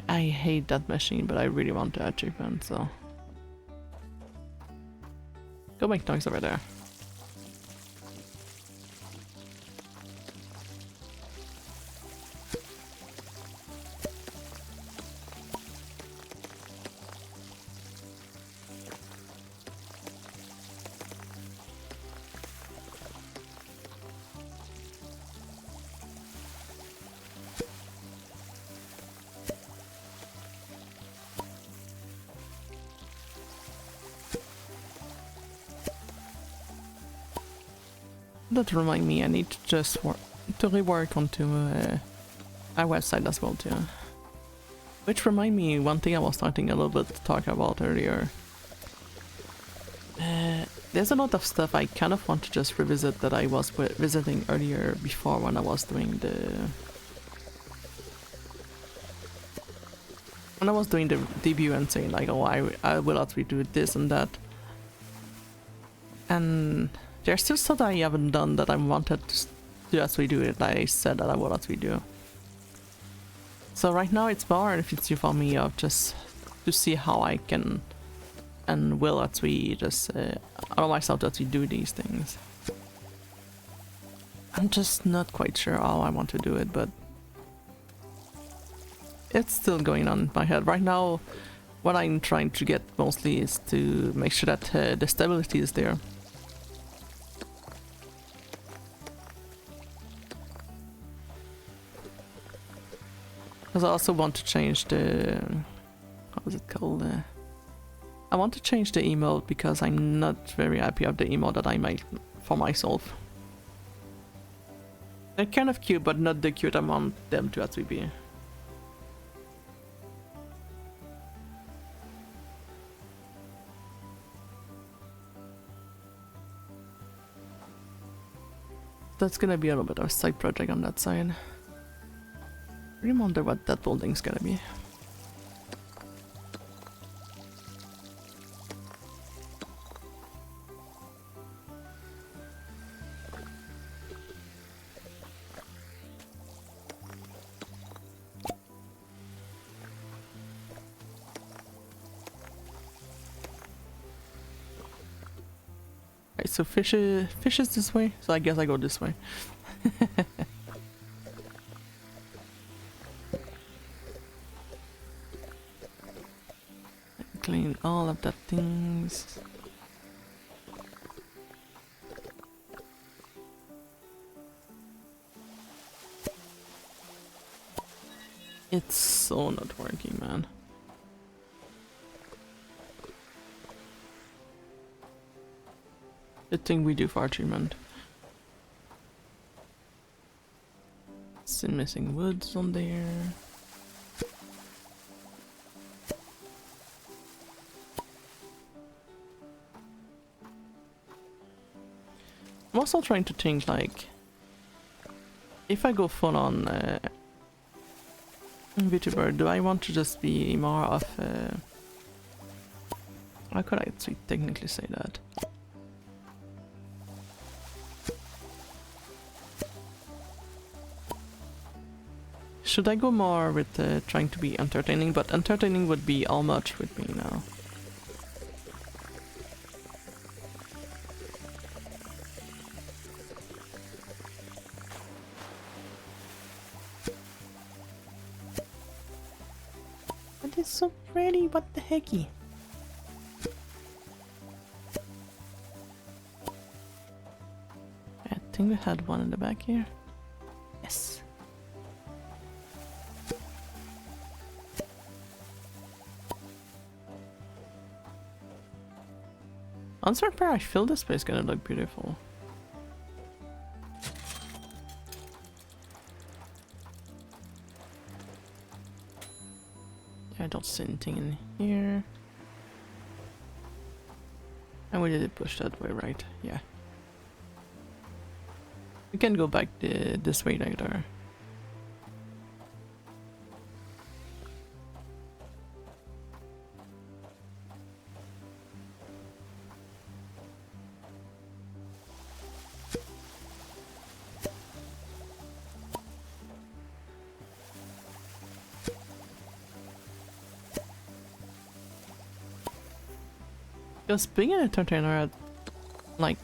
I hate that machine, but I really want the achievement, so... Go make noise over there. That remind me, I need to just rework onto our website as well too. Which remind me, one thing I was starting a little bit to talk about earlier. There's a lot of stuff I kind of want to just revisit that I was visiting earlier before when I was doing the debut and saying like, oh, I will not redo this and that. And there's still stuff that I haven't done that I wanted to do as we do it. I said that I will not redo. So right now it's more if it's you for me of just to see how I can and will as we just allow myself that we do these things. I'm just not quite sure how I want to do it, but it's still going on in my head. Right now, what I'm trying to get mostly is to make sure that the stability is there. Because I also want to change the... what was it called? I want to change the emote because I'm not very happy with the emote that I made for myself. They're kind of cute, but not the cute I want them to actually be. That's gonna be a little bit of a side project on that side. I really wonder what that building's gonna be. Okay, so fish is this way, so I guess I go this way. Clean all of that things. It's so not working, man. The thing we do for achievement. Still missing woods on there. I'm also trying to think like, if I go full on Vtuber, do I want to just be more of how could I technically say that? Should I go more with trying to be entertaining? But entertaining would be all much with me now. That is so pretty, what the hecky? I think we had one in the back here. Yes. On certain part, I feel this place is gonna look beautiful. I don't see anything in here. And we did push that way, right? Yeah. We can go back this way later. Because being an entertainer at like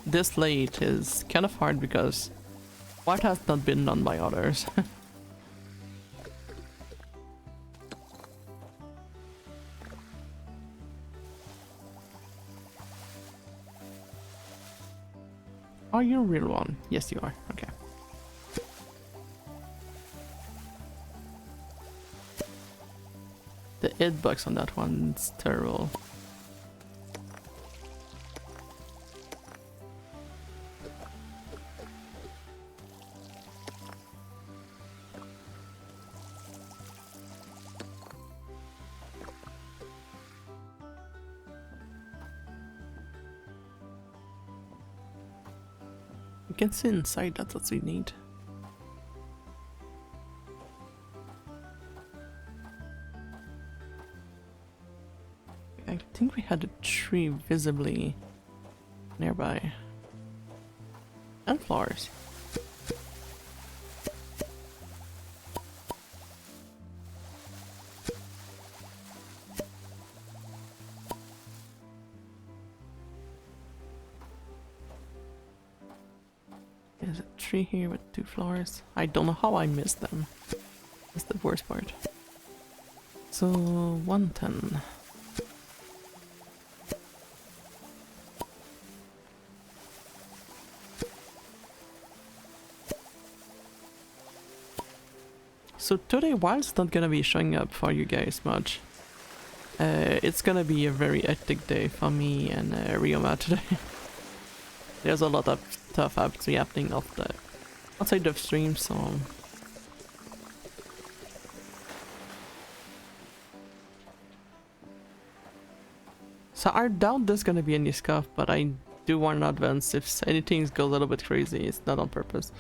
this late is kind of hard because what has not been done by others. Are you a real one? Yes, you are. Okay. The hitbox on that one's terrible. can see inside, that's what we need. I think we had a tree visibly nearby. And flowers. There's a tree here with 2 flowers. I don't know how I missed them. That's the worst part. So 110. So today, while it's not gonna be showing up for you guys much, it's gonna be a very hectic day for me and Ryoma today. There's a lot of stuff actually happening outside the stream, so... So I doubt there's gonna be any scuff, but I do warn in advance if anything goes a little bit crazy, it's not on purpose.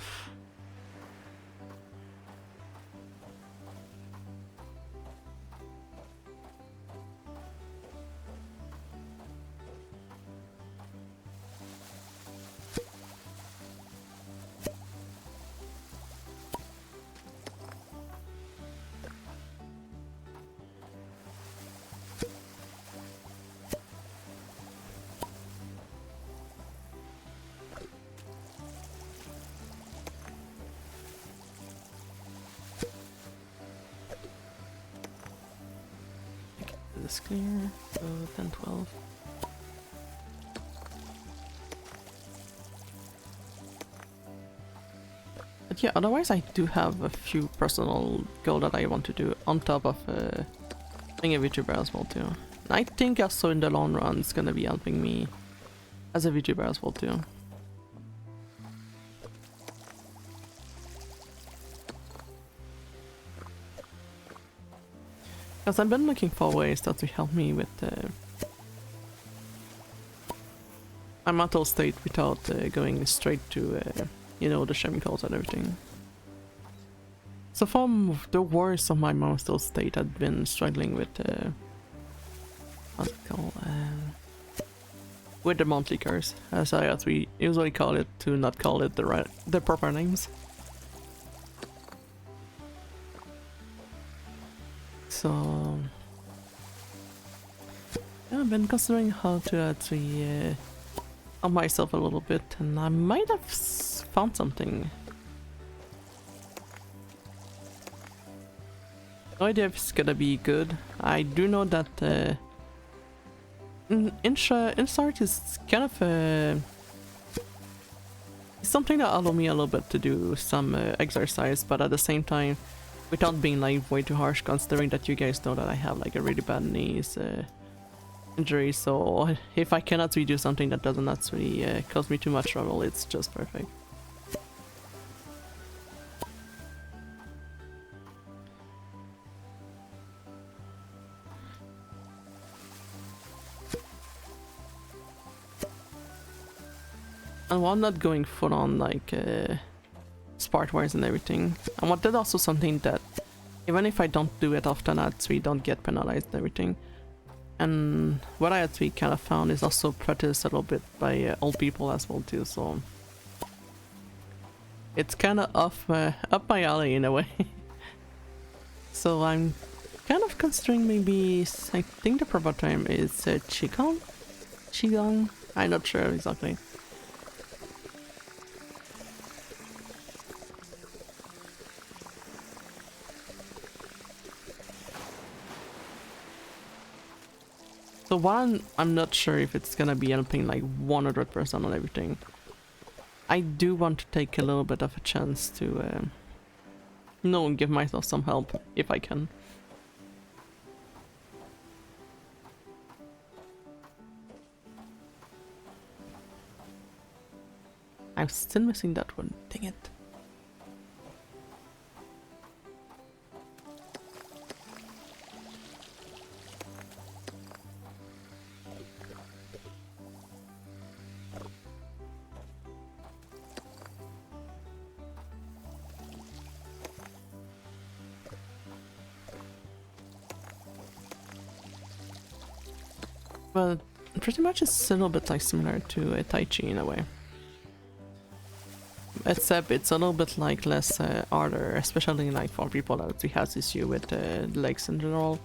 This clear, so 10, 12. But yeah, otherwise I do have a few personal goals that I want to do on top of being a VTuber as well too. And I think also in the long run it's gonna be helping me as a VTuber as well too. Because I've been looking for ways that will help me with my mental state without going straight to, you know, the chemicals and everything. So from the worst of my mental state, I've been struggling with, what's it called? With the monthly curse, as we usually call it, to not call it the proper names. So yeah, I've been considering how to actually help myself a little bit, and I might have found something. No idea if it's gonna be good. I do know that Instart is kind of something that allows me a little bit to do some exercise, but at the same time without being like way too harsh, considering that you guys know that I have like a really bad knees injury, so if I cannot do something that doesn't actually cause me too much trouble, it's just perfect. And while not going full on like sport wise and everything, I wanted also something that even if I don't do it often, I actually don't get penalized and everything. And what I actually kind of found is also practiced a little bit by old people as well too, so it's kind of up my alley in a way. So I'm kind of considering maybe, I think the proper term is Qigong? I'm not sure exactly. So one, I'm not sure if it's gonna be helping like 100% on everything. I do want to take a little bit of a chance to, you know, give myself some help if I can. I'm still missing that one, dang it. But pretty much it's a little bit like similar to a Tai Chi in a way. Except it's a little bit like less harder, especially like for people that has issue with legs in general.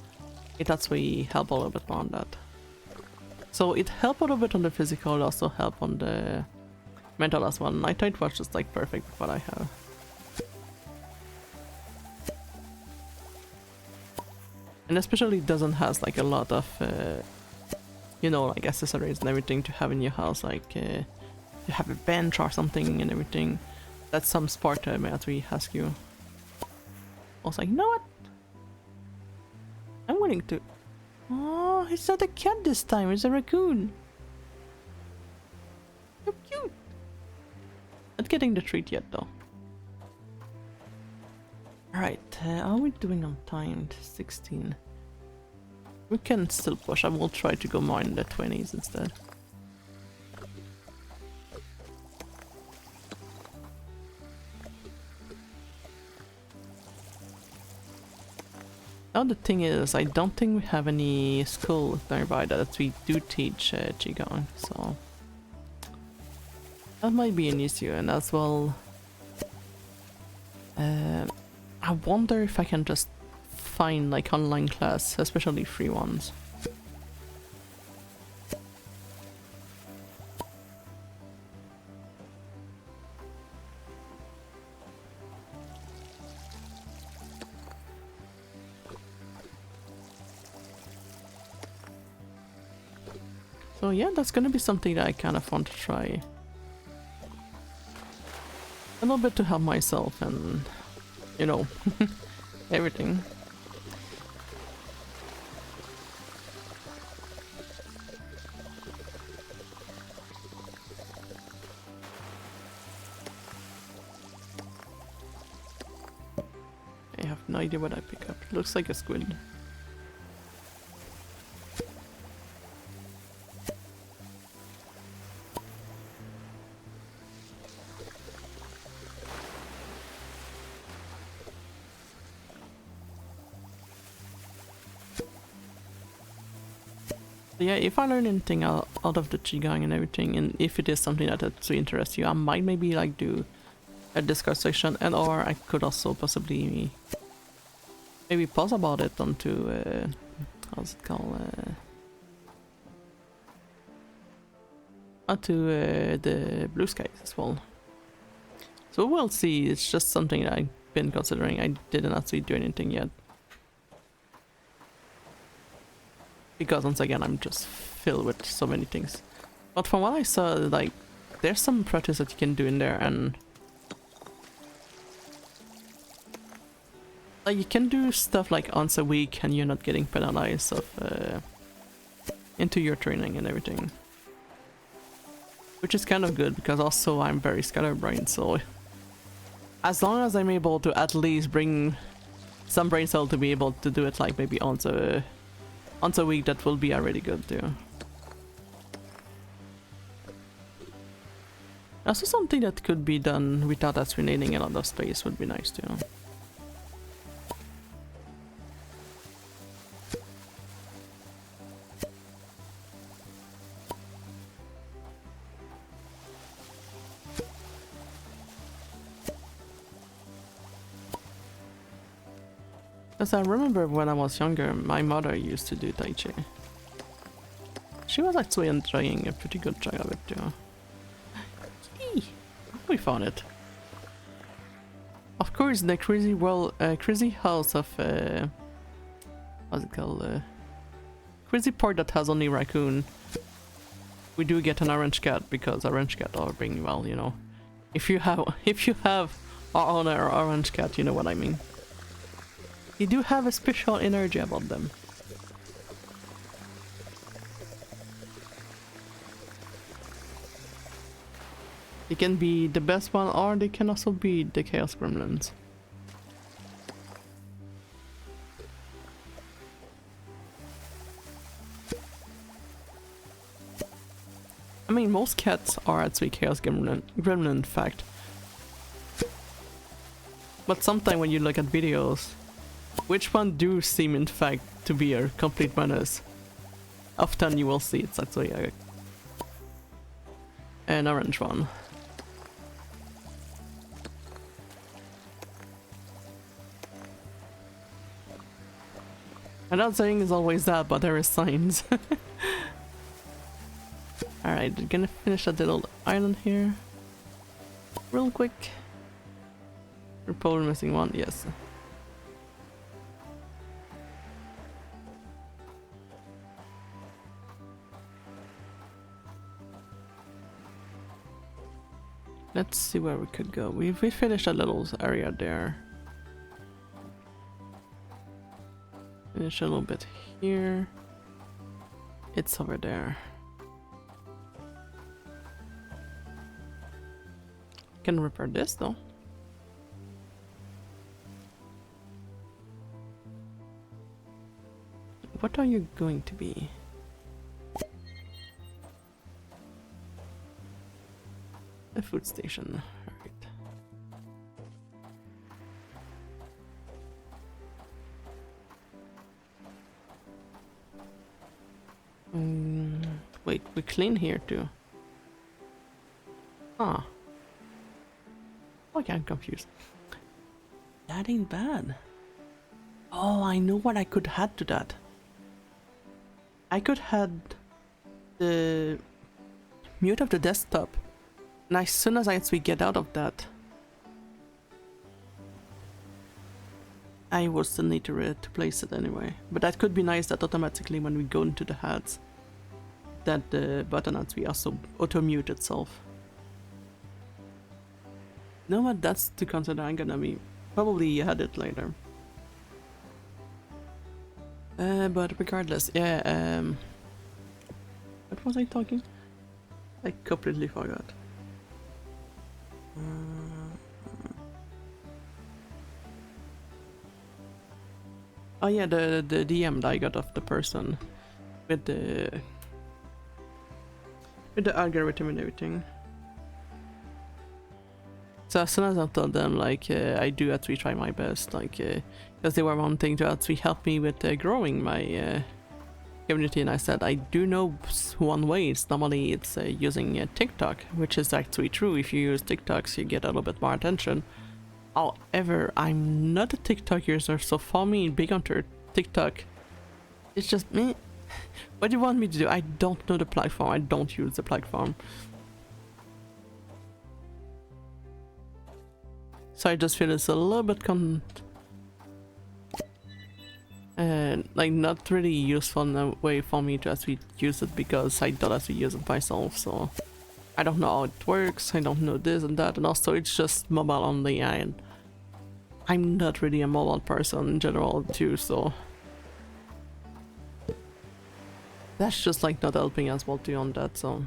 It actually help a little bit more on that. So it helped a little bit on the physical, it also help on the mental as well. Night Tide was just like perfect with what I have. And especially it doesn't has like a lot of you know, like accessories and everything to have in your house, like you have a bench or something and everything. That's some sport may actually ask you. I was like, you know what? I'm willing to. Oh, it's not a cat this time, it's a raccoon. So cute. Not getting the treat yet though. Alright, are we doing on time? 16. We can still push. I will try to go more in the 20s instead. Now the thing is, I don't think we have any school nearby that we do teach Qigong, so that might be an issue. And as well, I wonder if I can just find like online class, especially free ones. So yeah, that's gonna be something that I kind of want to try. A little bit to help myself and, you know, everything. I have no idea what I pick up. It looks like a squid. Yeah, if I learn anything out of the Qigong and everything, and if it is something that actually interests you, I might maybe like do a Discord section, and or I could also possibly maybe post about it onto how's it called, onto the Blue Skies as well. So we'll see. It's just something that I've been considering. I didn't actually do anything yet. Because once again, I'm just filled with so many things. But from what I saw, like, there's some practice that you can do in there, and like you can do stuff like once a week, and you're not getting penalized of into your training and everything, which is kind of good because also I'm very scatterbrained. So as long as I'm able to at least bring some brain cell to be able to do it, like maybe once a week, that will be already good too. Also something that could be done without us needing a lot of space would be nice too. As I remember when I was younger, my mother used to do Tai Chi. She was actually enjoying a pretty good job of it too. We found it. Of course, the crazy world, crazy house of what's it called? Crazy part that has only raccoon. We do get an orange cat because orange cat are being, well, you know, if you have our owner orange cat, you know what I mean. You do have a special energy about them. They can be the best one, or they can also be the Chaos Gremlins. I mean, most cats are actually Chaos Gremlin in fact. But sometimes when you look at videos, which one do seem in fact to be a complete menace? often you will see it's actually an orange one. I'm not saying it's always that, but there is signs. Alright, gonna finish that little island here. Real quick. We're probably missing one, yes. Let's see where we could go. We finished a little area there. Finish a little bit here. It's over there. Can repair this though. What are you going to be? A food station. Alright. Wait, we clean here too. Huh. Okay, I'm confused. That ain't bad. Oh, I know what I could add to that. I could add the mute of the desktop. And as soon as we get out of that, I will still need to place it anyway. But that could be nice that automatically when we go into the ads, that the button ads we also auto-mute itself. You know what, that's to consider. I'm gonna be probably add it later. But regardless, yeah, what was I talking? I completely forgot. Oh yeah, the DM that I got of the person with the algorithm and everything. So as soon as I told them like I do actually try my best, like because they were wanting to actually help me with growing my community, and I said I do know one way. It's normally it's using TikTok, which is actually true. If you use TikToks, you get a little bit more attention. However, I'm not a TikTok user, so for me, big on TikTok, it's just me. What do you want me to do? I don't know the platform. I don't use the platform. So I just feel it's a little bit like not really useful in a way for me to actually use it, because I don't actually use it myself, so I don't know how it works, I don't know this and that, and also it's just mobile only, and I'm not really a mobile person in general too, so that's just like not helping as well too on that, so.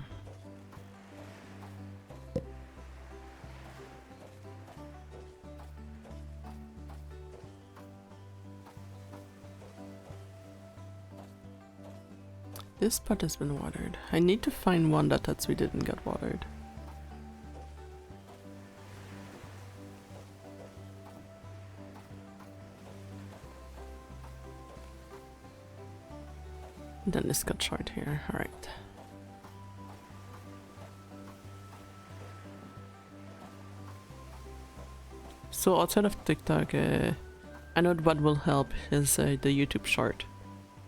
This part has been watered. I need to find one that we didn't get watered. Then this got short here. Alright. So outside of TikTok, I know what will help is the YouTube short,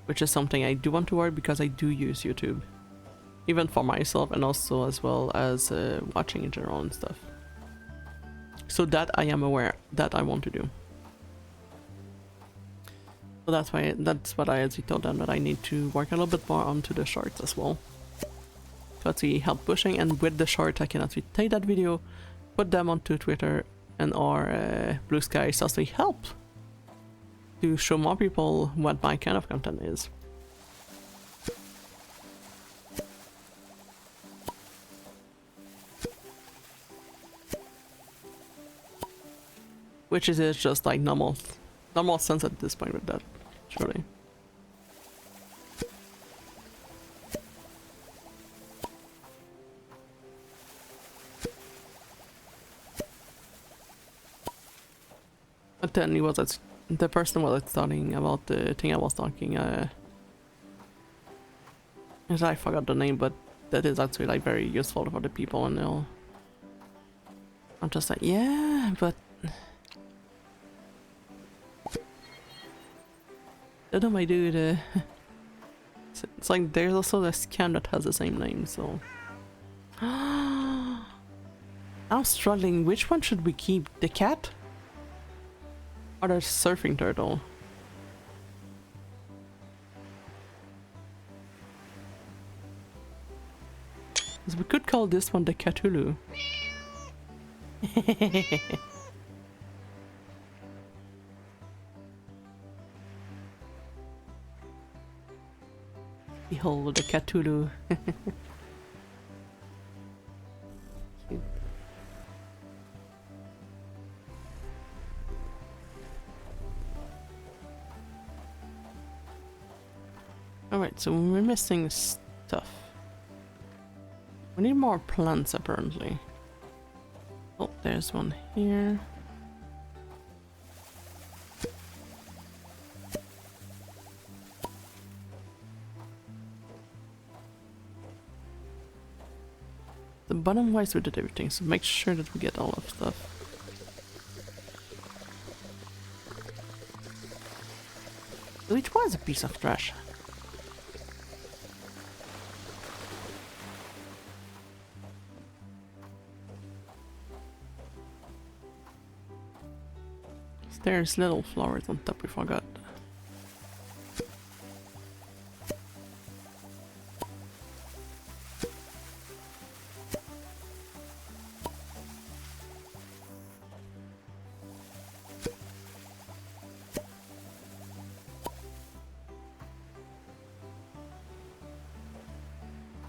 which is something I do want to work because I do use YouTube, even for myself and also as well as watching in general and stuff. So that I am aware that I want to do. So that's what I actually told them, that I need to work a little bit more onto the shorts as well. To actually help pushing, and with the short I can actually take that video, put them onto Twitter and or Blue Sky, to actually help to show more people what my kind of content is. Which is just like normal sense at this point with that, surely. But then he was the person was talking about the thing I was talking Yes, I forgot the name, but that is actually like very useful for the people, and they'll. I'm just like, yeah, but I don't know, my dude. It's like there's also a scam that has the same name, so. I'm struggling. Which one should we keep? The cat? Or the surfing turtle? 'Cause we could call this one the Cthulhu. Behold the Cthulhu. Cute. Alright, so we're missing stuff. We need more plants apparently. Oh, there's one here. The bottom wise we did everything, so make sure that we get all of stuff. Which was a piece of trash. There's little flowers on top, we forgot.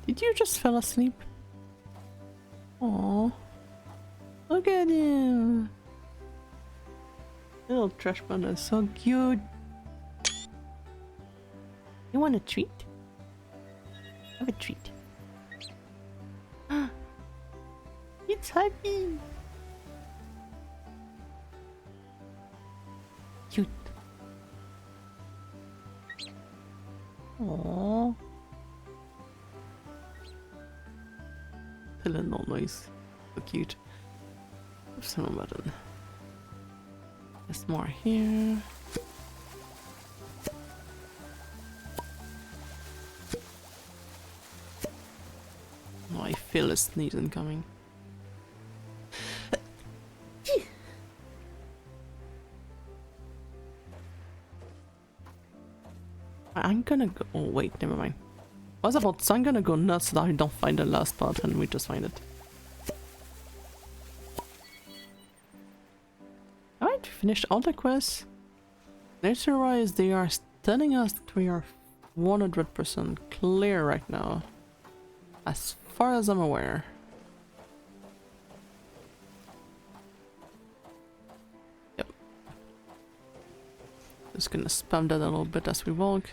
Did you just fall asleep? Aww. Look at him! Little trash panda is so cute. You want a treat? Have a treat. It's happy! Cute. Aww. Still no noise. So cute. Some button. There's more here. Oh, I feel a sneeze incoming. I'm gonna go. Oh, wait, never mind. I was about to say I'm gonna go nuts that I don't find the last part and we just find it. Alright, finished all the quests. Nature-wise, they are telling us that we are 100% clear right now. As far as I'm aware. Yep. Just gonna spam that a little bit as we walk.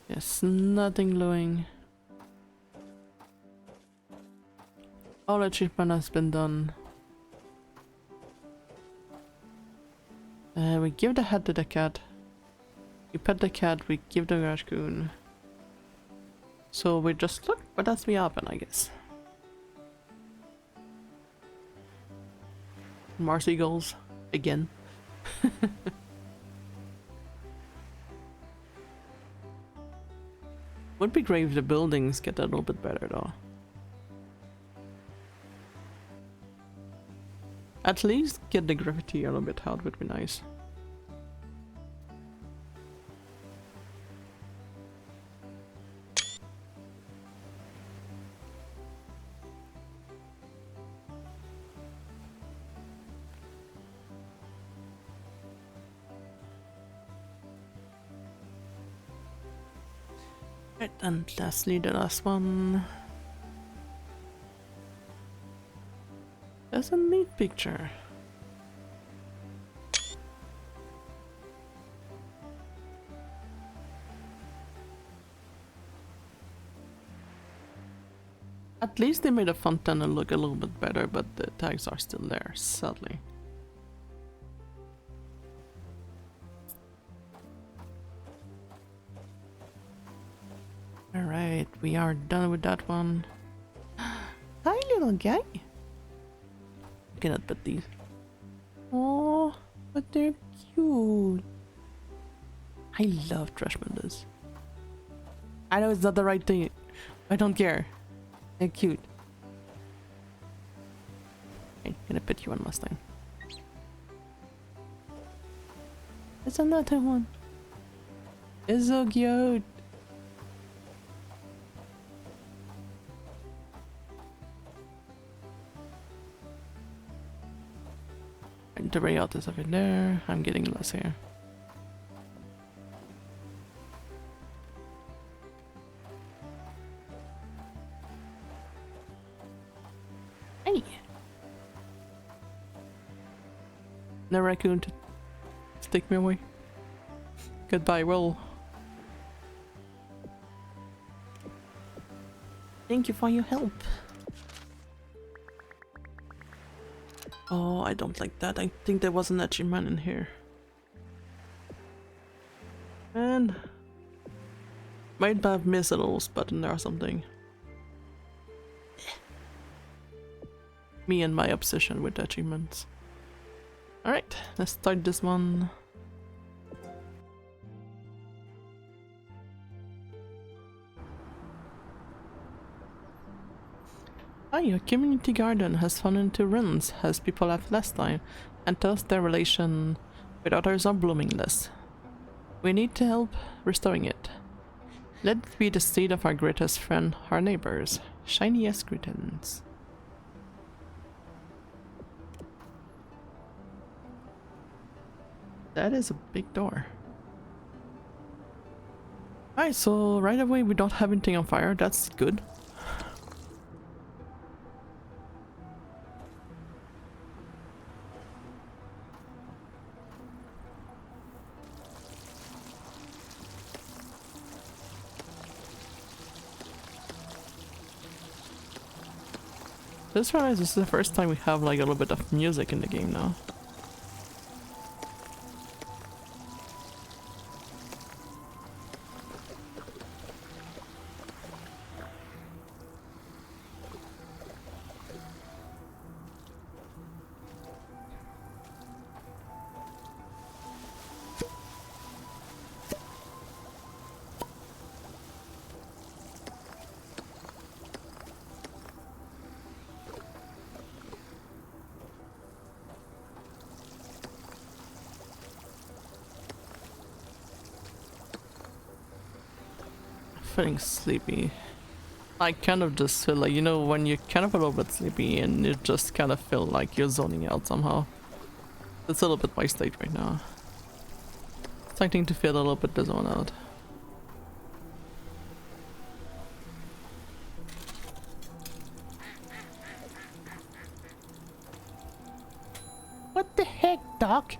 Yes, nothing glowing. All achievement has been done. We give the head to the cat. We pet the cat, we give the racoon. So we just look, but that's we happen, I guess. Mars Eagles again. Would be great if the buildings get a little bit better though. At least get the graffiti a little bit out would be nice. Right, and lastly the last one. There's a neat picture. At least they made a fountain look a little bit better, but the tags are still there, sadly. Alright, we are done with that one. Hi, little guy. Cannot put these. Oh, but they're cute. I love trash pandas. I know it's not the right thing. I don't care. They're cute. I'm gonna pet you one last time. It's another one. It's so cute. And the layout is over there. I'm getting less here. Hey! No raccoon to take me away. Goodbye, Will. Thank you for your help. Oh, I don't like that. I think there was an achievement in here. And might have missed a little button there or something. Me and my obsession with achievements. Alright, let's start this one. Ah, your community garden has fallen into ruins as people left last time, and thus their relation with others are blooming less. We need to help restoring it. Let it be the seed of our greatest friend, our neighbors. Shiniest greetings. That is a big door. Alright, so right away we don't have anything on fire, that's good. Just realized this is the first time we have like a little bit of music in the game now. Feeling sleepy. I kind of just feel like, you know, when you're kind of a little bit sleepy and you just kind of feel like you're zoning out somehow. It's a little bit my state right now. Starting to feel a little bit the zone out. What the heck, Doc?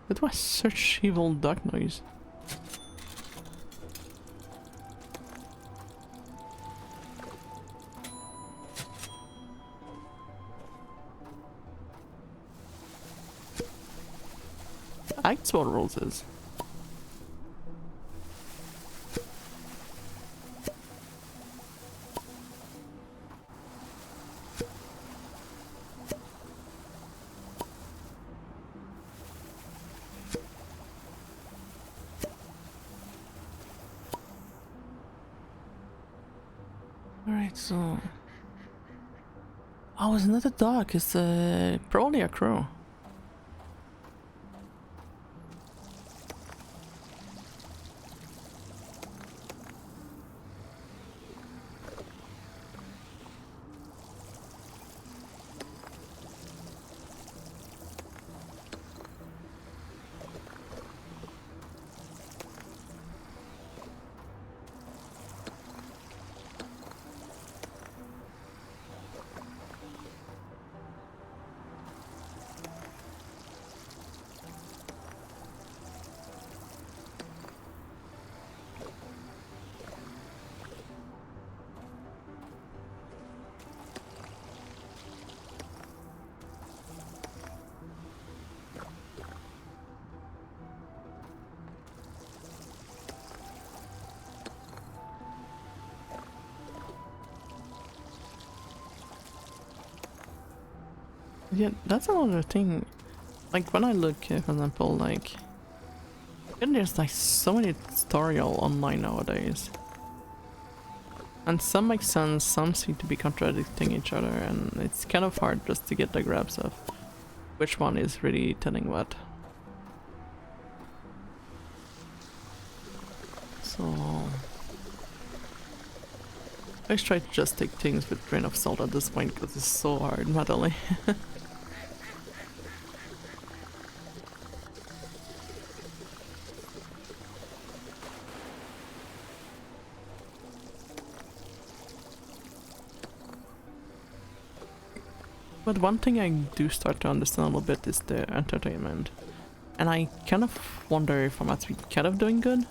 That was such evil duck noise. Acts what rules is. Alright, so... Oh, it's not a dog, it's probably a crow. Yeah, that's another thing. Like when I look, for example, like and there's like so many tutorial online nowadays. And some make sense, some seem to be contradicting each other, and it's kind of hard just to get the grasp of which one is really telling what. So I try to just take things with a grain of salt at this point because it's so hard mentally. But one thing I do start to understand a little bit is the entertainment. And I kind of wonder if I'm actually kind of doing good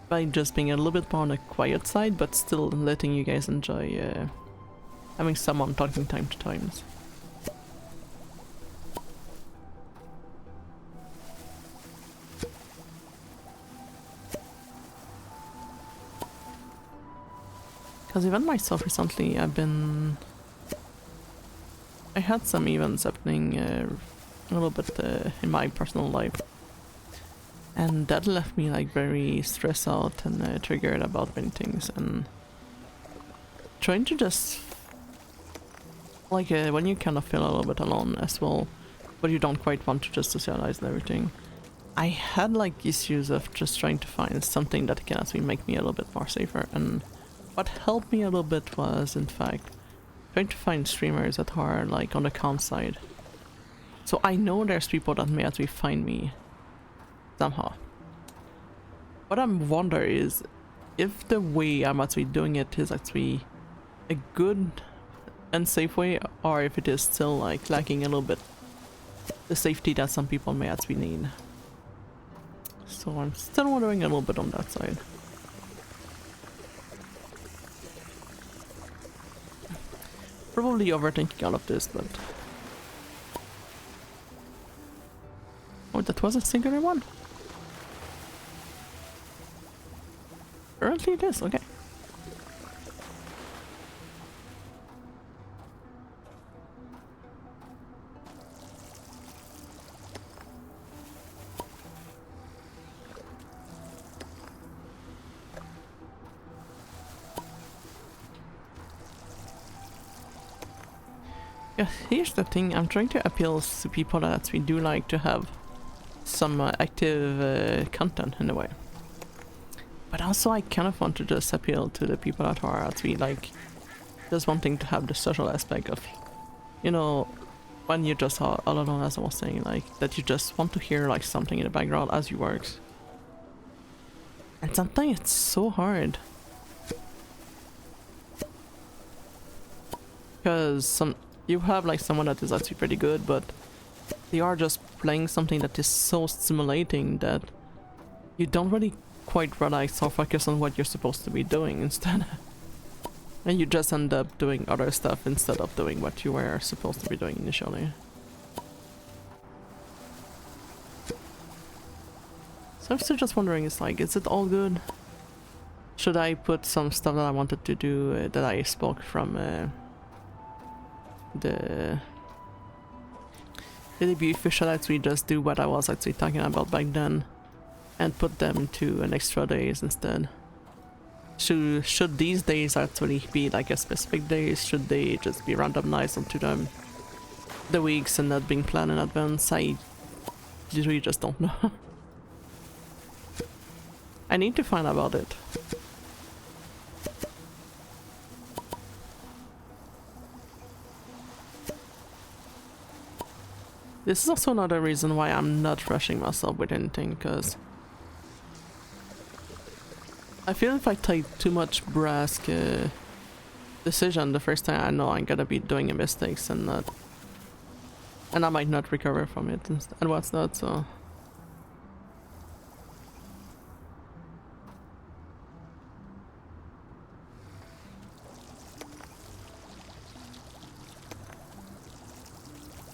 by just being a little bit more on the quiet side, but still letting you guys enjoy having someone talking time to times. Because even myself recently, I had some events happening a little bit in my personal life. And that left me like very stressed out and triggered about many things, and trying to just like when you kind of feel a little bit alone as well, but you don't quite want to just socialize and everything. I had like issues of just trying to find something that can actually make me a little bit more safer, and what helped me a little bit was in fact trying to find streamers that are like on the calm side. So I know there's people that may actually find me somehow. What I wonder is if the way I'm actually doing it is actually a good and safe way, or if it is still like lacking a little bit the safety that some people may actually need. So I'm still wondering a little bit on that side. Probably overthinking all of this, but oh, that was a singular one. Currently it is, okay. Yeah, here's the thing, I'm trying to appeal to people that we do like to have some active content in a way. But also I kind of want to just appeal to the people that are actually like just wanting to have the social aspect of, you know, when you're just all alone, as I was saying, like that you just want to hear like something in the background as you work. And sometimes it's so hard. Because you have like someone that is actually pretty good, but they are just playing something that is so stimulating that you don't really quite relax or focus on what you're supposed to be doing instead. And you just end up doing other stuff instead of doing what you were supposed to be doing initially. So I'm still just wondering, it's like, is it all good? Should I put some stuff that I wanted to do that I spoke from the debut fish? Should I actually just do what I was actually talking about back then and put them to an extra days instead? Should these days actually be like a specific days? Should they just be randomized onto the weeks and not being planned in advance? I literally just don't know. I need to find out about it. This is also another reason why I'm not rushing myself with anything, because I feel if I take too much brask decision the first time, I know I'm gonna be doing mistakes and I might not recover from it and what's not, so.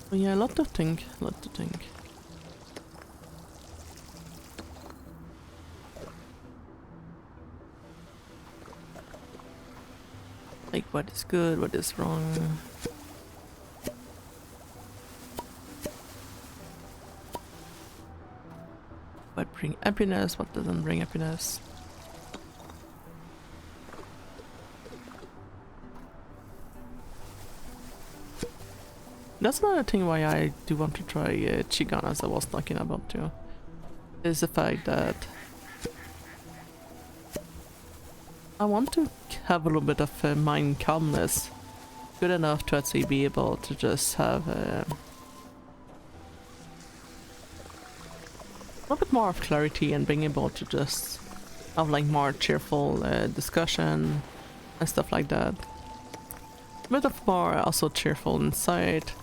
But yeah, a lot to think, a lot to think. Like what is good, what is wrong. bring happiness? What doesn't bring happiness? That's another thing why I do want to try Chigan, as I was talking about too. Is the fact that I want to have a little bit of mind calmness, good enough to actually be able to just have a little bit more of clarity and being able to just have like more cheerful discussion and stuff like that. A bit of more also cheerful insight.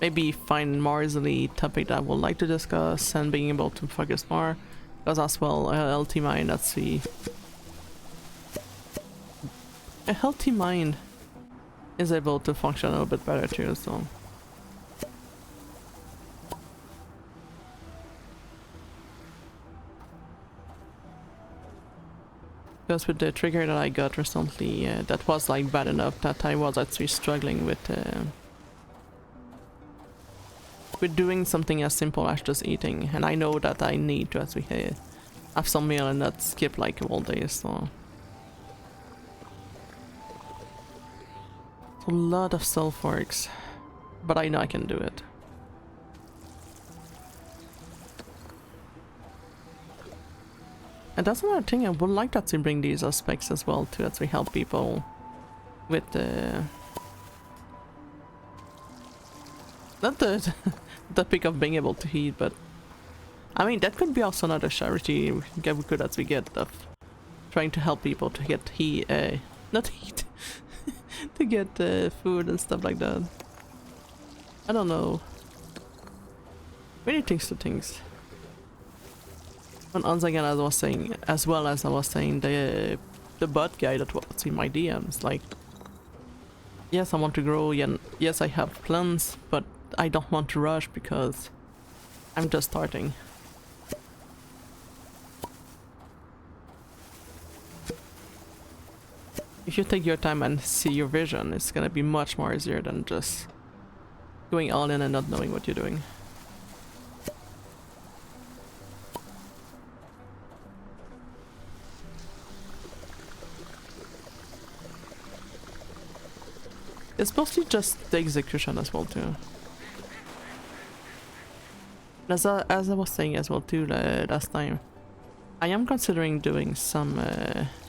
Maybe find more easily topic that I would like to discuss and being able to focus more. Because as well, a healthy mind, that's the... A healthy mind is able to function a little bit better too, so... Because with the trigger that I got recently, that was like bad enough that I was actually struggling with doing something as simple as just eating, and I know that I need to actually have some meal and not skip like a whole day, so... It's a lot of self-works, but I know I can do it. And that's another thing, I would like to actually bring these aspects as well to actually help people with not the topic of being able to eat, but I mean that could be also another charity we could actually get of trying to help people to get not heat to get food and stuff like that. I don't know. Many things to things. And once again, as I was saying, the bot guy that was in my DMs, like, yes, I want to grow, and yes, I have plans, but I don't want to rush because I'm just starting. If you take your time and see your vision, it's gonna be much more easier than just going all in and not knowing what you're doing. It's mostly just the execution as well too. As I was saying as well too last time, I am considering doing some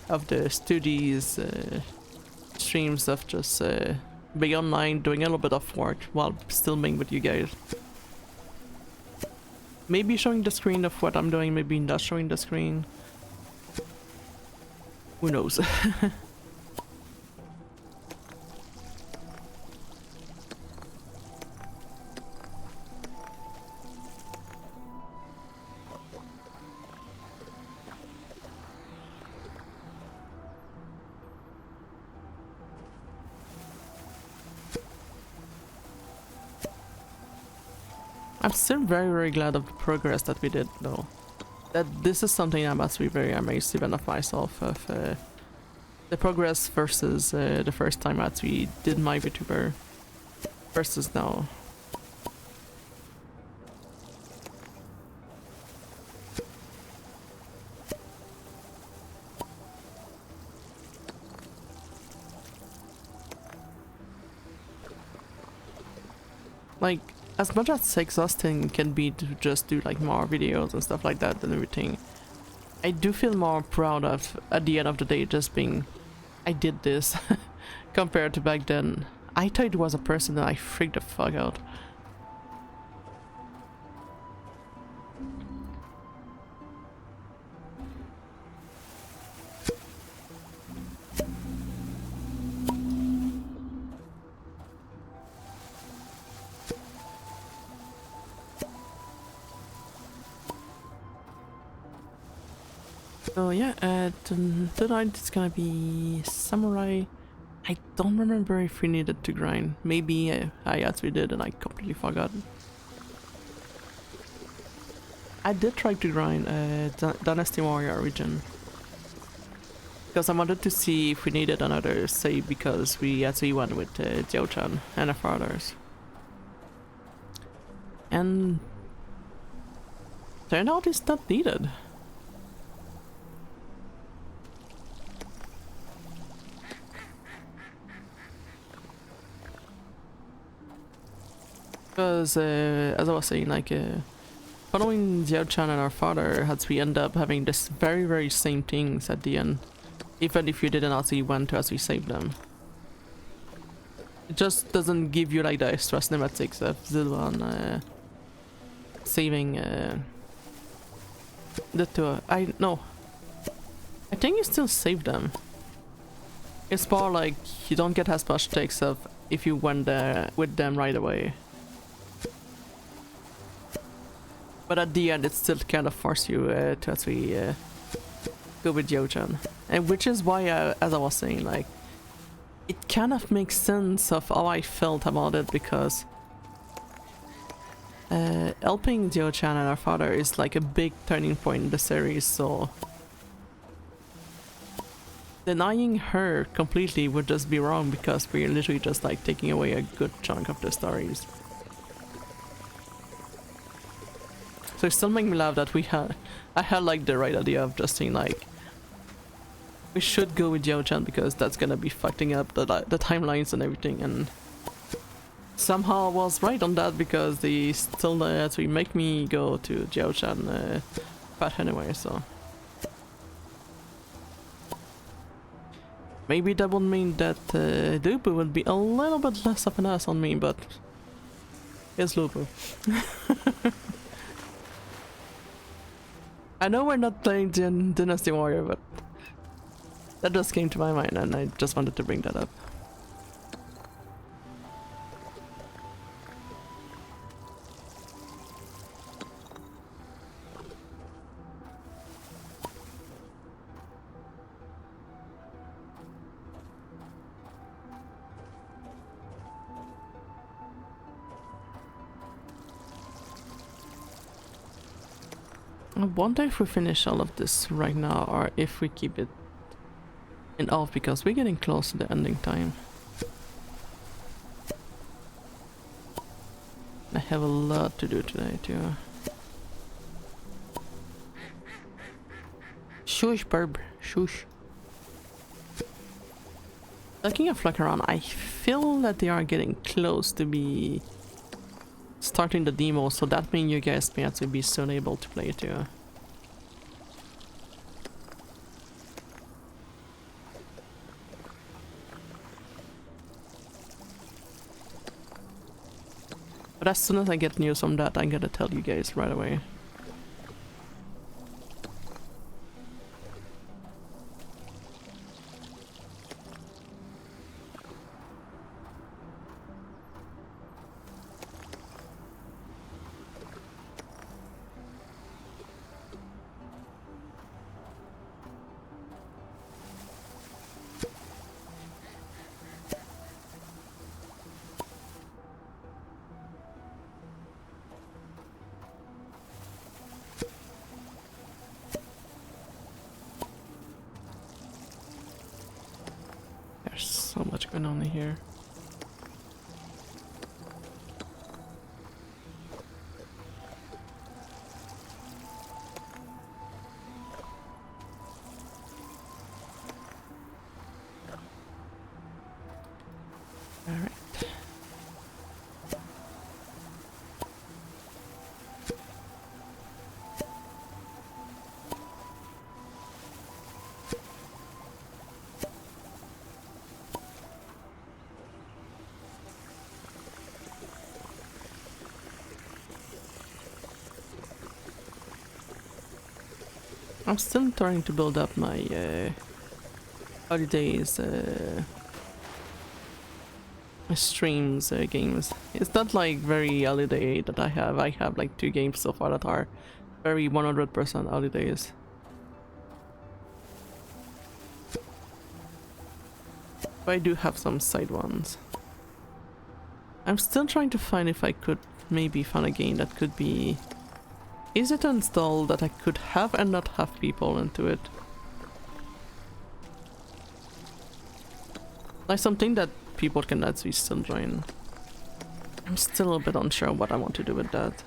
of the studies streams of just being online, doing a little bit of work while still being with you guys. Maybe showing the screen of what I'm doing, maybe not showing the screen. Who knows? I'm still very, very glad of the progress that we did, though. That this is something I must be very amazed even of myself, of the progress versus the first time that we did my Vtuber versus now. Like, as much as exhausting can be to just do like more videos and stuff like that and everything, I do feel more proud of, at the end of the day, just being, I did this, compared to back then. I thought it was a person that I freaked the fuck out. So yeah, tonight it's gonna be Samurai. I don't remember if we needed to grind. Maybe I actually did and I completely forgot. I did try to grind Dynasty Warrior region. Because I wanted to see if we needed another save because we actually went with Jiao-chan and a few others. And turned out it's not needed. Because, as I was saying, like, following Xiao-chan and our father, as we end up having this very, very same things at the end. Even if you didn't actually want to actually save them. It just doesn't give you like the extra cinematics of Zilwan saving the two. I think you still save them. It's more like you don't get as much takes of if you went there with them right away. But at the end, it still kind of forces you to actually go with Xiao-chan. And which is why, as I was saying, like, it kind of makes sense of how I felt about it, because helping Xiao-chan and our father is like a big turning point in the series, so denying her completely would just be wrong, because we're literally just like taking away a good chunk of the stories. So it still makes me laugh that I had like the right idea of just saying like, we should go with Xiao-chan because that's gonna be fucking up the timelines and everything, and somehow I was right on that, because they still actually make me go to Xiao-chan path anyway, so maybe that would mean that Lupu would be a little bit less of an ass on me, but it's Lupu. I know we're not playing Dynasty Warrior, but that just came to my mind and I just wanted to bring that up. I wonder if we finish all of this right now or if we keep it in off, because we're getting close to the ending time. I have a lot to do today too. Shush, Burb. Shush. Looking at Fluck around, I feel that they are getting close to be starting the demo, so that means you guys may actually be soon able to play it too. But as soon as I get news on that, I'm gonna tell you guys right away. There's so much going on here. Alright. I'm still trying to build up my holidays my streams games. It's not like very holiday that I have. I have like 2 games so far that are very 100% holidays. But I do have some side ones. I'm still trying to find if I could maybe find a game that could be easy to install, that I could have and not have people into it. Like something that people can actually still join. I'm still a bit unsure what I want to do with that.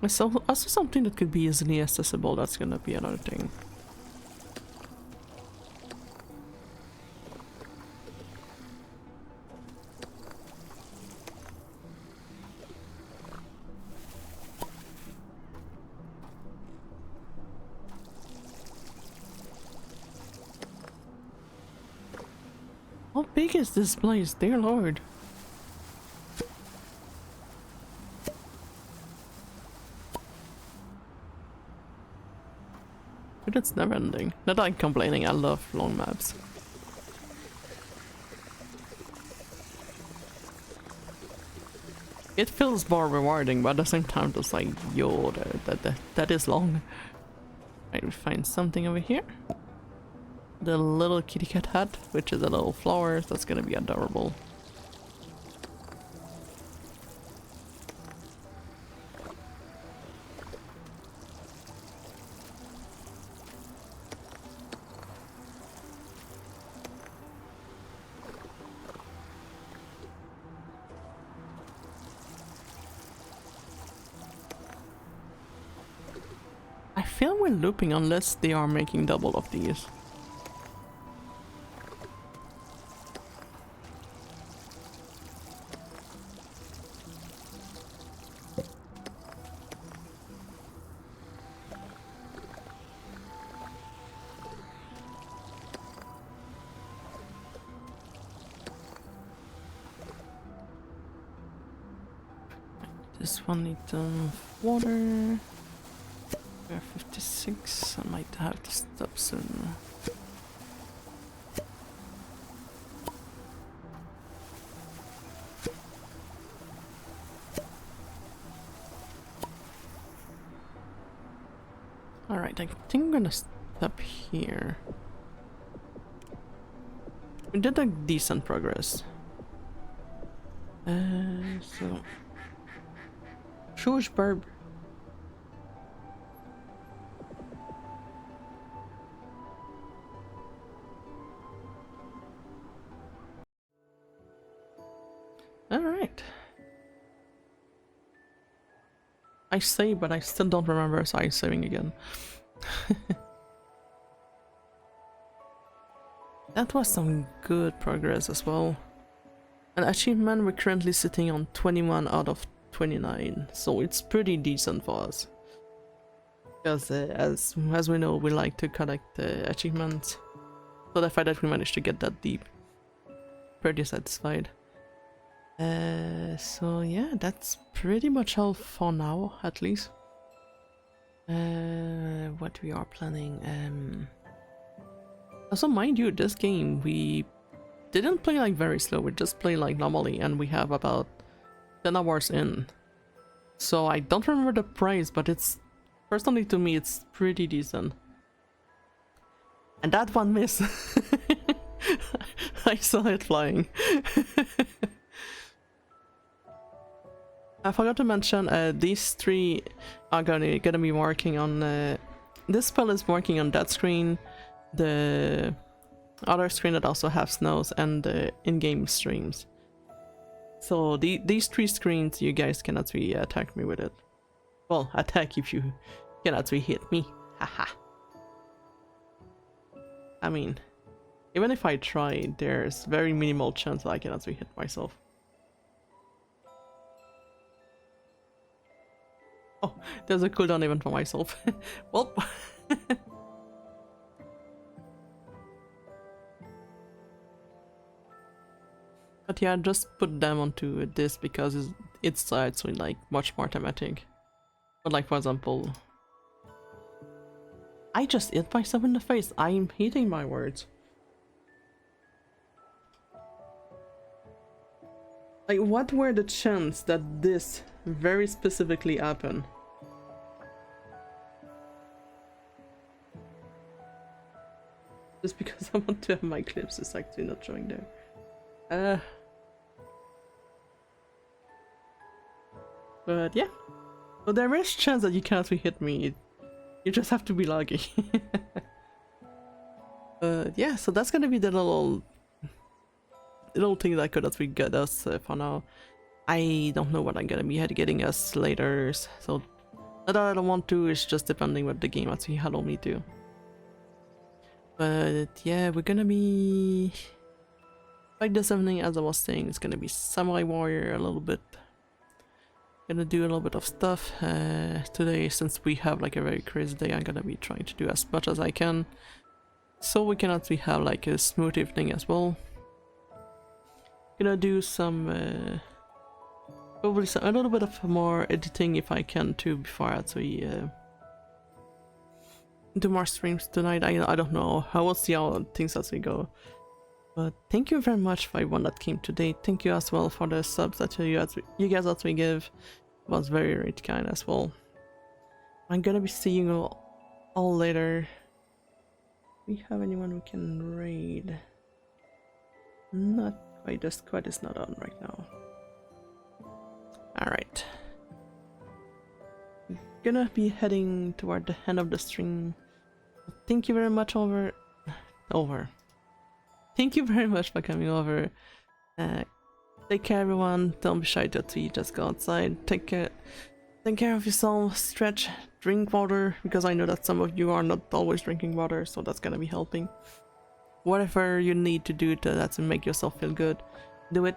So also something that could be easily accessible, that's gonna be another thing. How big is this place, dear lord? But it's never ending. Not that I'm complaining, I love long maps. It feels more rewarding, but at the same time it's like, yo, that is long. Right, we find something over here. The little kitty cat hut, which is a little flower, that's gonna be adorable. I feel we're looping unless they are making double of these. This one needs water. We're 56. I might have to stop soon. Alright, I think I'm gonna stop here. We did a decent progress. So... Shush, Barb. Alright. I save, but I still don't remember, so I'm saving again. That was some good progress as well. An achievement, we're currently sitting on 21 out of 29, so it's pretty decent for us. Because as we know, we like to collect achievements. So the fact that we managed to get that deep, pretty satisfied. So yeah, that's pretty much all for now, at least. What we are planning. Also, mind you, this game we didn't play like very slow. We just play like normally, and we have about 10 hours in. So I don't remember the price, but it's personally to me it's pretty decent. And that one miss. I saw it flying. I forgot to mention these three are gonna be working on this spell is working on that screen, the other screen that also has snows, and the in-game streams. So these three screens you guys cannot really attack me with it. Well, attack if you cannot really hit me. Haha. I mean, even if I try, there's very minimal chance that I cannot really hit myself. Oh, there's a cooldown even for myself. Well. But yeah, just put them onto this because it's actually like much more thematic. But like for example, I just hit myself in the face. I'm hitting my words. Like, what were the chances that this very specifically happened? Just because I want to have my clips is actually not showing there. But yeah. So there is chance that you can't hit me. You just have to be lucky. Yeah, so that's gonna be the little thing that could actually get us for now. I don't know what I'm gonna be getting us later, so Not that I don't want to, it's just depending what the game actually allow me to. But yeah, we're gonna be... Like this evening, as I was saying, it's gonna be Samurai Warrior a little bit. Gonna do a little bit of stuff. Today, since we have like a very crazy day, I'm gonna be trying to do as much as I can. So we can actually have like a smooth evening as well. Gonna do some... probably a little bit of more editing if I can too before I actually do more streams tonight. I don't know. I will see how things actually go. But thank you very much for everyone that came today. Thank you as well for the subs that you guys actually give. It was very, very kind as well. I'm gonna be seeing you all later. Do we have anyone we can raid? Not quite. The squad is not on right now. Alright. Gonna be heading toward the end of the stream. Thank you very much Thank you very much for coming over. Take care everyone. Don't be shy to tweet, just go outside. Take care of yourself, stretch, drink water, because I know that some of you are not always drinking water, so that's gonna be helping. Whatever you need to do to make yourself feel good, do it.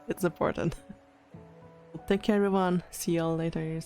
It's important. Take care everyone. See y'all later.